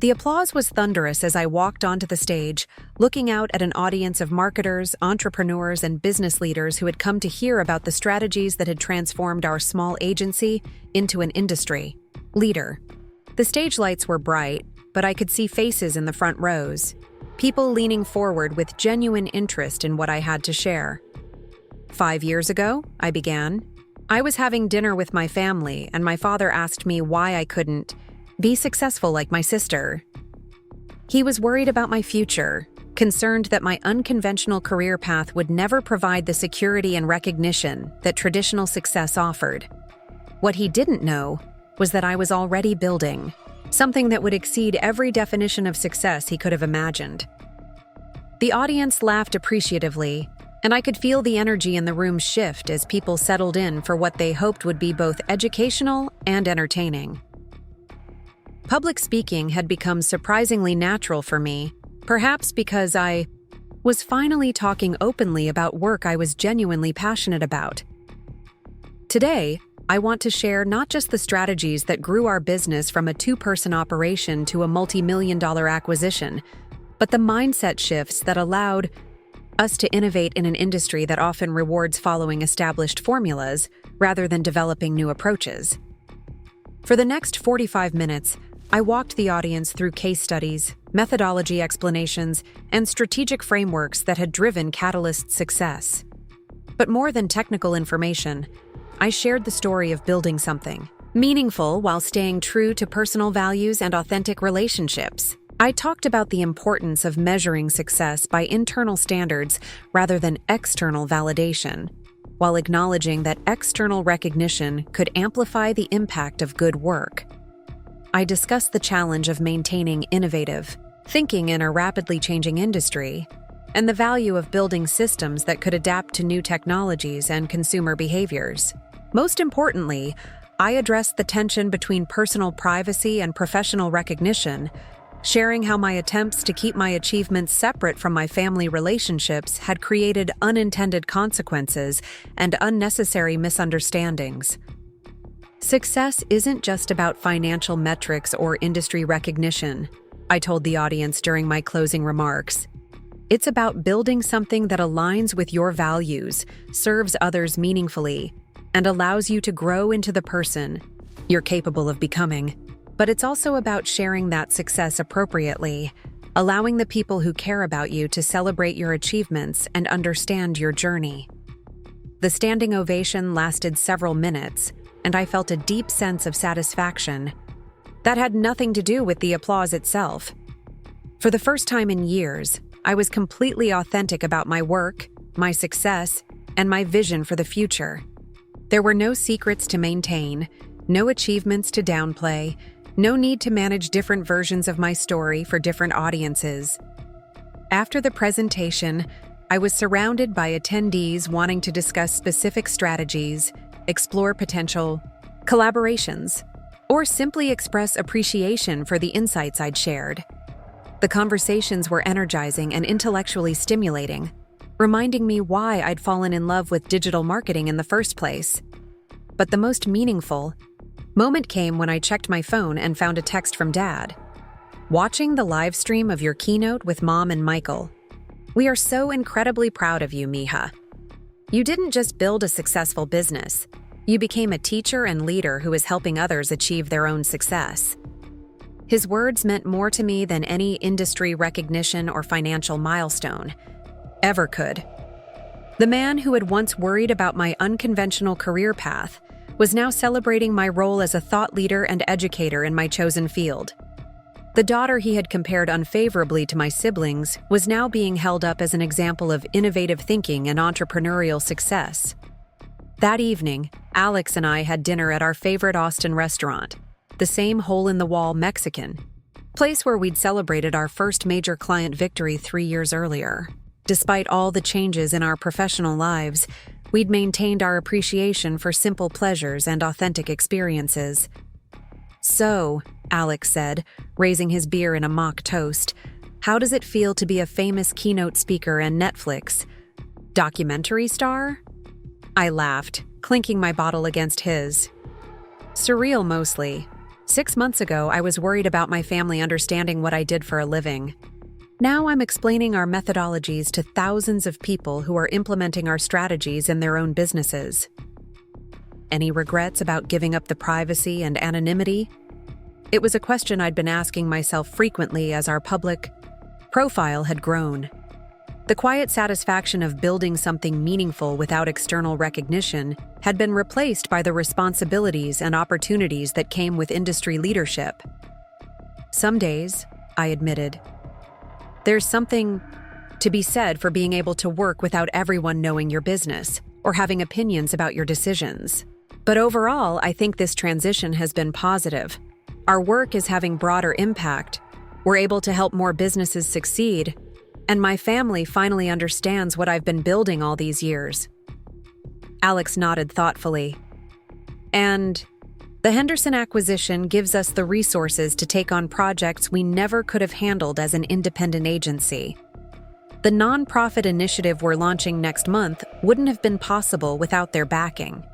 The applause was thunderous as I walked onto the stage, looking out at an audience of marketers, entrepreneurs, and business leaders who had come to hear about the strategies that had transformed our small agency into an industry leader. The stage lights were bright, but I could see faces in the front rows, people leaning forward with genuine interest in what I had to share. 5 years ago, I began. I was having dinner with my family, and my father asked me why I couldn't be successful like my sister. He was worried about my future, concerned that my unconventional career path would never provide the security and recognition that traditional success offered. What he didn't know was that I was already building something that would exceed every definition of success he could have imagined. The audience laughed appreciatively, and I could feel the energy in the room shift as people settled in for what they hoped would be both educational and entertaining. Public speaking had become surprisingly natural for me, perhaps because I was finally talking openly about work I was genuinely passionate about. Today, I want to share not just the strategies that grew our business from a 2-person operation to a multi-million-dollar acquisition, but the mindset shifts that allowed us to innovate in an industry that often rewards following established formulas rather than developing new approaches. For the next 45 minutes, I walked the audience through case studies, methodology explanations, and strategic frameworks that had driven Catalyst's success. But more than technical information, I shared the story of building something meaningful while staying true to personal values and authentic relationships. I talked about the importance of measuring success by internal standards rather than external validation, while acknowledging that external recognition could amplify the impact of good work. I discussed the challenge of maintaining innovative thinking in a rapidly changing industry, and the value of building systems that could adapt to new technologies and consumer behaviors. Most importantly, I addressed the tension between personal privacy and professional recognition, sharing how my attempts to keep my achievements separate from my family relationships had created unintended consequences and unnecessary misunderstandings. Success isn't just about financial metrics or industry recognition, I told the audience during my closing remarks. It's about building something that aligns with your values, serves others meaningfully, and allows you to grow into the person you're capable of becoming. But it's also about sharing that success appropriately, allowing the people who care about you to celebrate your achievements and understand your journey. The standing ovation lasted several minutes, and I felt a deep sense of satisfaction. That had nothing to do with the applause itself. For the first time in years, I was completely authentic about my work, my success, and my vision for the future. There were no secrets to maintain, no achievements to downplay, no need to manage different versions of my story for different audiences. After the presentation, I was surrounded by attendees wanting to discuss specific strategies, explore potential collaborations, or simply express appreciation for the insights I'd shared. The conversations were energizing and intellectually stimulating, reminding me why I'd fallen in love with digital marketing in the first place. But the most meaningful moment came when I checked my phone and found a text from Dad. Watching the live stream of your keynote with Mom and Michael. We are so incredibly proud of you, Mija. You didn't just build a successful business. You became a teacher and leader who is helping others achieve their own success. His words meant more to me than any industry recognition or financial milestone ever could. The man who had once worried about my unconventional career path was now celebrating my role as a thought leader and educator in my chosen field. The daughter he had compared unfavorably to my siblings was now being held up as an example of innovative thinking and entrepreneurial success. That evening, Alex and I had dinner at our favorite Austin restaurant, the same hole-in-the-wall Mexican, place where we'd celebrated our first major client victory 3 years earlier. Despite all the changes in our professional lives, we'd maintained our appreciation for simple pleasures and authentic experiences. So, Alex said, raising his beer in a mock toast, how does it feel to be a famous keynote speaker and Netflix documentary star? I laughed, clinking my bottle against his. Surreal mostly. 6 months ago, I was worried about my family understanding what I did for a living. Now I'm explaining our methodologies to thousands of people who are implementing our strategies in their own businesses. Any regrets about giving up the privacy and anonymity? It was a question I'd been asking myself frequently as our public profile had grown. The quiet satisfaction of building something meaningful without external recognition had been replaced by the responsibilities and opportunities that came with industry leadership. Some days, I admitted, there's something to be said for being able to work without everyone knowing your business or having opinions about your decisions. But overall, I think this transition has been positive. Our work is having broader impact. We're able to help more businesses succeed, and my family finally understands what I've been building all these years. Alex nodded thoughtfully. And the Henderson acquisition gives us the resources to take on projects we never could have handled as an independent agency. The nonprofit initiative we're launching next month wouldn't have been possible without their backing.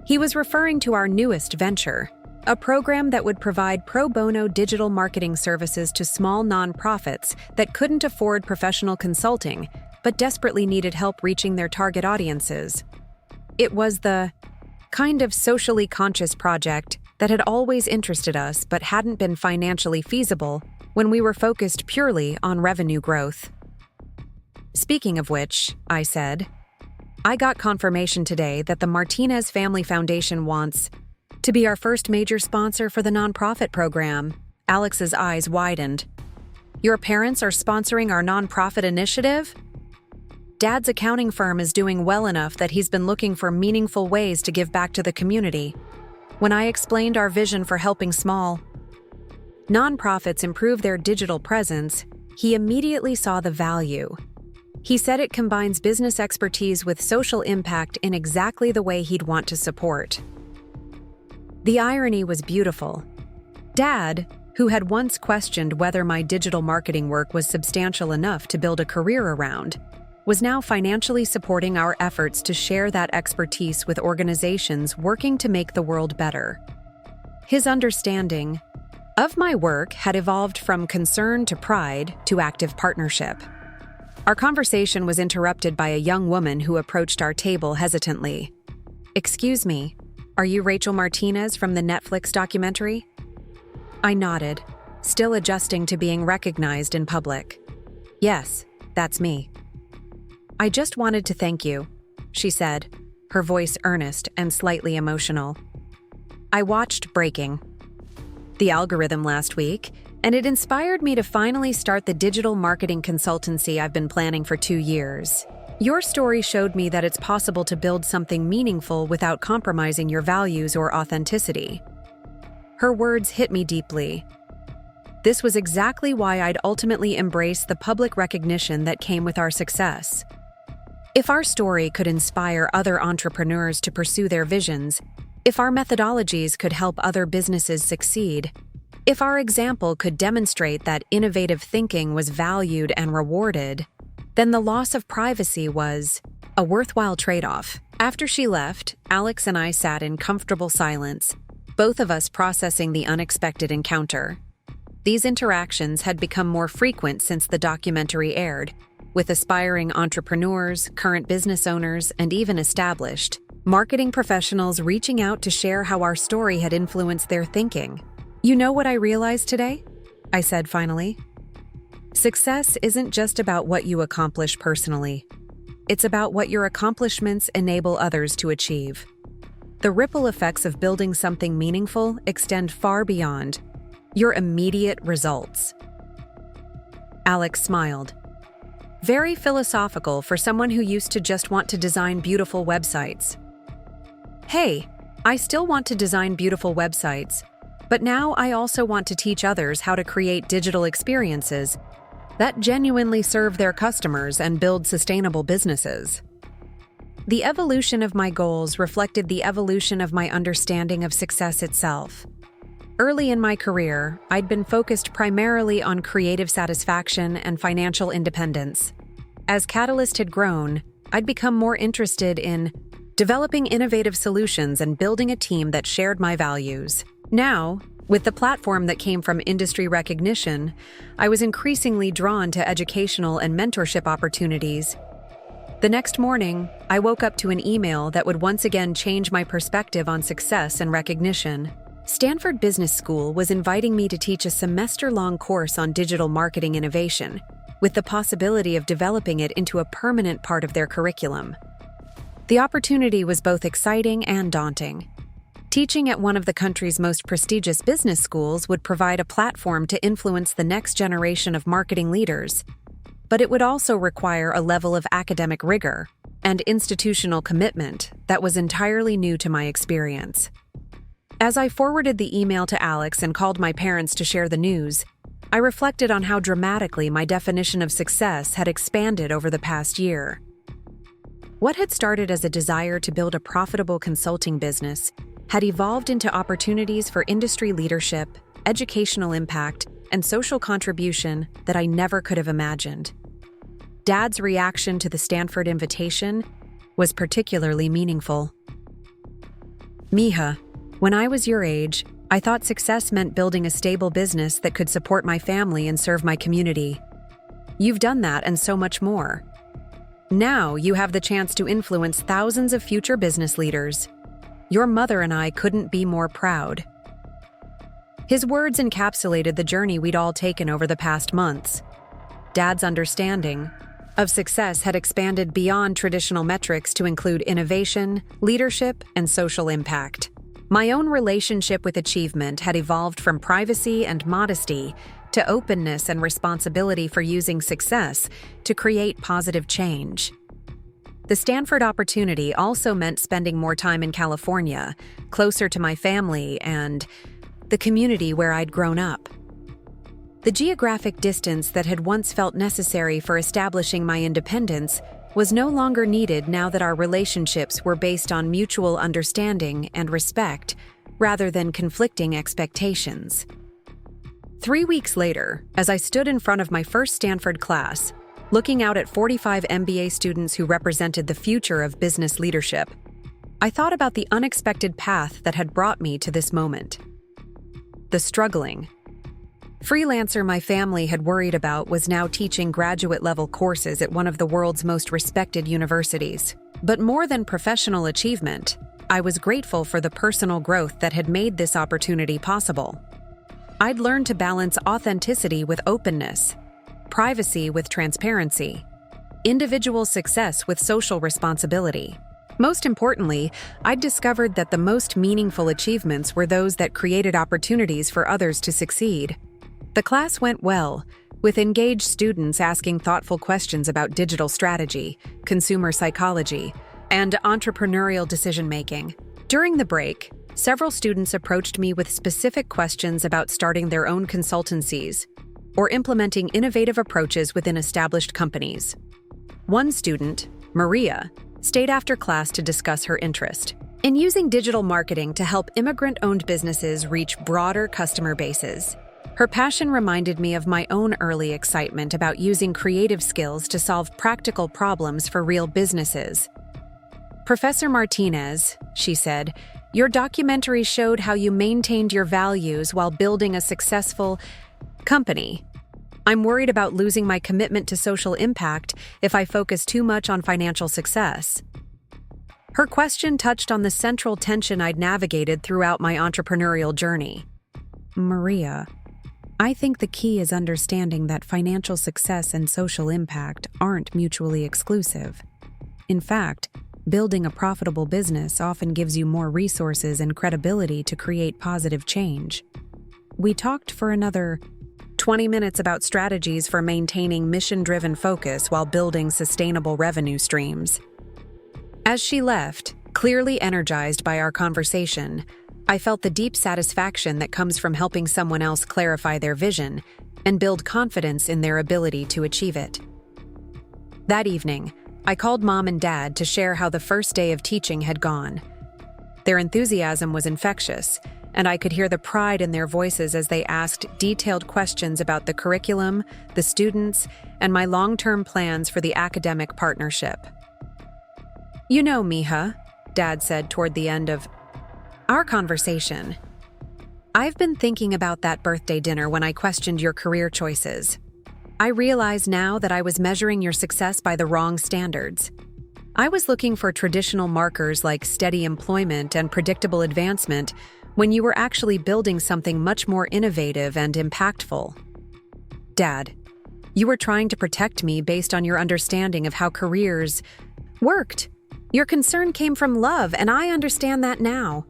He was referring to our newest venture, a program that would provide pro bono digital marketing services to small nonprofits that couldn't afford professional consulting, but desperately needed help reaching their target audiences. It was the kind of socially conscious project that had always interested us but hadn't been financially feasible when we were focused purely on revenue growth. Speaking of which, I said, I got confirmation today that the Martinez Family Foundation wants to be our first major sponsor for the nonprofit program. Alex's eyes widened. Your parents are sponsoring our nonprofit initiative? Dad's accounting firm is doing well enough that he's been looking for meaningful ways to give back to the community. When I explained our vision for helping small nonprofits improve their digital presence, he immediately saw the value. He said it combines business expertise with social impact in exactly the way he'd want to support. The irony was beautiful. Dad, who had once questioned whether my digital marketing work was substantial enough to build a career around, was now financially supporting our efforts to share that expertise with organizations working to make the world better. His understanding of my work had evolved from concern to pride to active partnership. Our conversation was interrupted by a young woman who approached our table hesitantly. "Excuse me, are you Rachel Martinez from the Netflix documentary?" I nodded, still adjusting to being recognized in public. "Yes, that's me." "I just wanted to thank you," she said, her voice earnest and slightly emotional. "I watched Breaking, the algorithm last week, and it inspired me to finally start the digital marketing consultancy I've been planning for 2 years. Your story showed me that it's possible to build something meaningful without compromising your values or authenticity." Her words hit me deeply. This was exactly why I'd ultimately embrace the public recognition that came with our success. If our story could inspire other entrepreneurs to pursue their visions, if our methodologies could help other businesses succeed, if our example could demonstrate that innovative thinking was valued and rewarded, then the loss of privacy was a worthwhile trade-off. After she left, Alex and I sat in comfortable silence, both of us processing the unexpected encounter. These interactions had become more frequent since the documentary aired, with aspiring entrepreneurs, current business owners, and even established marketing professionals reaching out to share how our story had influenced their thinking. "You know what I realized today?" I said finally. "Success isn't just about what you accomplish personally. It's about what your accomplishments enable others to achieve. The ripple effects of building something meaningful extend far beyond your immediate results." Alex smiled. Very philosophical for someone who used to just want to design beautiful websites. "Hey, I still want to design beautiful websites, but now I also want to teach others how to create digital experiences that genuinely serve their customers and build sustainable businesses." The evolution of my goals reflected the evolution of my understanding of success itself. Early in my career, I'd been focused primarily on creative satisfaction and financial independence. As Catalyst had grown, I'd become more interested in developing innovative solutions and building a team that shared my values. Now, with the platform that came from industry recognition, I was increasingly drawn to educational and mentorship opportunities. The next morning, I woke up to an email that would once again change my perspective on success and recognition. Stanford Business School was inviting me to teach a semester-long course on digital marketing innovation, with the possibility of developing it into a permanent part of their curriculum. The opportunity was both exciting and daunting. Teaching at one of the country's most prestigious business schools would provide a platform to influence the next generation of marketing leaders, but it would also require a level of academic rigor and institutional commitment that was entirely new to my experience. As I forwarded the email to Alex and called my parents to share the news, I reflected on how dramatically my definition of success had expanded over the past year. What had started as a desire to build a profitable consulting business had evolved into opportunities for industry leadership, educational impact, and social contribution that I never could have imagined. Dad's reaction to the Stanford invitation was particularly meaningful. "Mija, when I was your age, I thought success meant building a stable business that could support my family and serve my community. You've done that and so much more. Now you have the chance to influence thousands of future business leaders. Your mother and I couldn't be more proud." His words encapsulated the journey we'd all taken over the past months. Dad's understanding of success had expanded beyond traditional metrics to include innovation, leadership, and social impact. My own relationship with achievement had evolved from privacy and modesty to openness and responsibility for using success to create positive change. The Stanford opportunity also meant spending more time in California, closer to my family and the community where I'd grown up. The geographic distance that had once felt necessary for establishing my independence was no longer needed now that our relationships were based on mutual understanding and respect rather than conflicting expectations. 3 weeks later, as I stood in front of my first Stanford class, looking out at 45 MBA students who represented the future of business leadership, I thought about the unexpected path that had brought me to this moment. The struggling freelancer my family had worried about was now teaching graduate-level courses at one of the world's most respected universities. But more than professional achievement, I was grateful for the personal growth that had made this opportunity possible. I'd learned to balance authenticity with openness, privacy with transparency, individual success with social responsibility. Most importantly, I'd discovered that the most meaningful achievements were those that created opportunities for others to succeed. The class went well, with engaged students asking thoughtful questions about digital strategy, consumer psychology, and entrepreneurial decision-making. During the break, several students approached me with specific questions about starting their own consultancies or implementing innovative approaches within established companies. One student, Maria, stayed after class to discuss her interest in using digital marketing to help immigrant-owned businesses reach broader customer bases. Her passion reminded me of my own early excitement about using creative skills to solve practical problems for real businesses. "Professor Martinez," she said, "your documentary showed how you maintained your values while building a successful company. I'm worried about losing my commitment to social impact if I focus too much on financial success." Her question touched on the central tension I'd navigated throughout my entrepreneurial journey. "Maria, I think the key is understanding that financial success and social impact aren't mutually exclusive. In fact, building a profitable business often gives you more resources and credibility to create positive change." We talked for another 20 minutes about strategies for maintaining mission-driven focus while building sustainable revenue streams. As she left, clearly energized by our conversation, I felt the deep satisfaction that comes from helping someone else clarify their vision and build confidence in their ability to achieve it. That evening, I called Mom and Dad to share how the first day of teaching had gone. Their enthusiasm was infectious, and I could hear the pride in their voices as they asked detailed questions about the curriculum, the students, and my long-term plans for the academic partnership. "You know, Mija," Dad said toward the end of our conversation, "I've been thinking about that birthday dinner when I questioned your career choices. I realize now that I was measuring your success by the wrong standards. I was looking for traditional markers like steady employment and predictable advancement when you were actually building something much more innovative and impactful. Dad, you were trying to protect me based on your understanding of how careers worked. Your concern came from love, and I understand that now.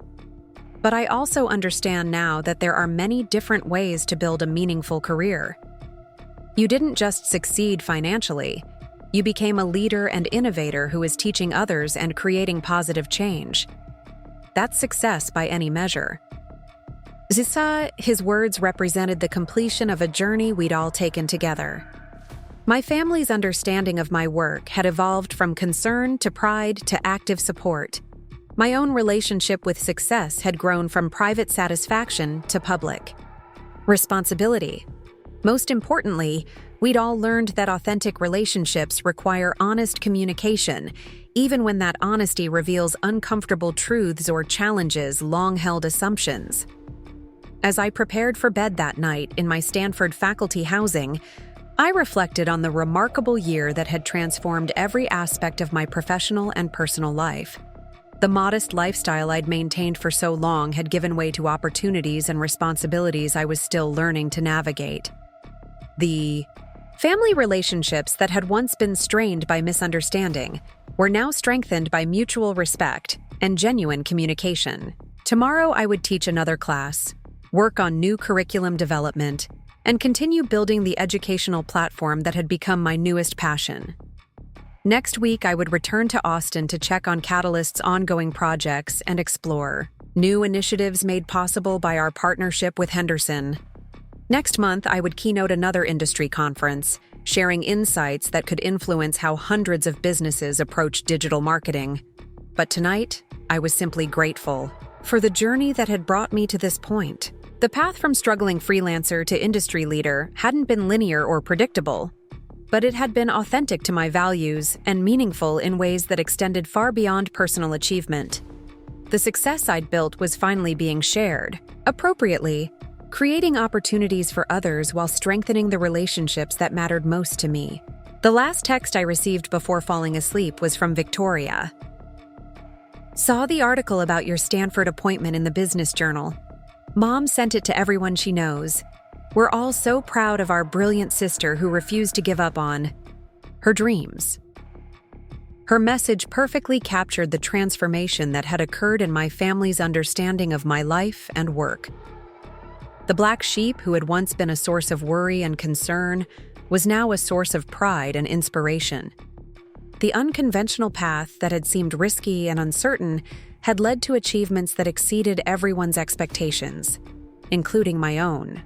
But I also understand now that there are many different ways to build a meaningful career. You didn't just succeed financially. You became a leader and innovator who is teaching others and creating positive change. That's success by any measure." Zisa, his words represented the completion of a journey we'd all taken together. My family's understanding of my work had evolved from concern to pride to active support. My own relationship with success had grown from private satisfaction to public responsibility. Most importantly, we'd all learned that authentic relationships require honest communication, even when that honesty reveals uncomfortable truths or challenges long-held assumptions. As I prepared for bed that night in my Stanford faculty housing, I reflected on the remarkable year that had transformed every aspect of my professional and personal life. The modest lifestyle I'd maintained for so long had given way to opportunities and responsibilities I was still learning to navigate. The family relationships that had once been strained by misunderstanding were now strengthened by mutual respect and genuine communication. Tomorrow I would teach another class, work on new curriculum development, and continue building the educational platform that had become my newest passion. Next week, I would return to Austin to check on Catalyst's ongoing projects and explore new initiatives made possible by our partnership with Henderson. Next month, I would keynote another industry conference, sharing insights that could influence how hundreds of businesses approach digital marketing. But tonight, I was simply grateful for the journey that had brought me to this point. The path from struggling freelancer to industry leader hadn't been linear or predictable, but it had been authentic to my values and meaningful in ways that extended far beyond personal achievement. The success I'd built was finally being shared, appropriately, creating opportunities for others while strengthening the relationships that mattered most to me. The last text I received before falling asleep was from Victoria. Saw the article about your Stanford appointment in the Business Journal. Mom sent it to everyone she knows. We're all so proud of our brilliant sister who refused to give up on her dreams. Her message perfectly captured the transformation that had occurred in my family's understanding of my life and work. The black sheep who had once been a source of worry and concern was now a source of pride and inspiration. The unconventional path that had seemed risky and uncertain had led to achievements that exceeded everyone's expectations, including my own.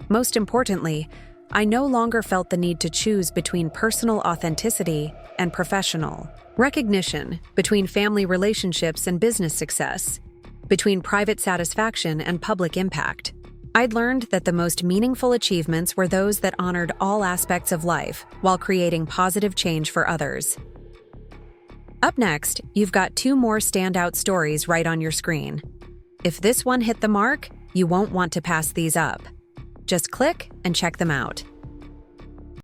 Most importantly, I no longer felt the need to choose between personal authenticity and professional recognition, between family relationships and business success, between private satisfaction and public impact. I'd learned that the most meaningful achievements were those that honored all aspects of life while creating positive change for others. Up next, you've got 2 more standout stories right on your screen. If this one hit the mark, you won't want to pass these up. Just click and check them out.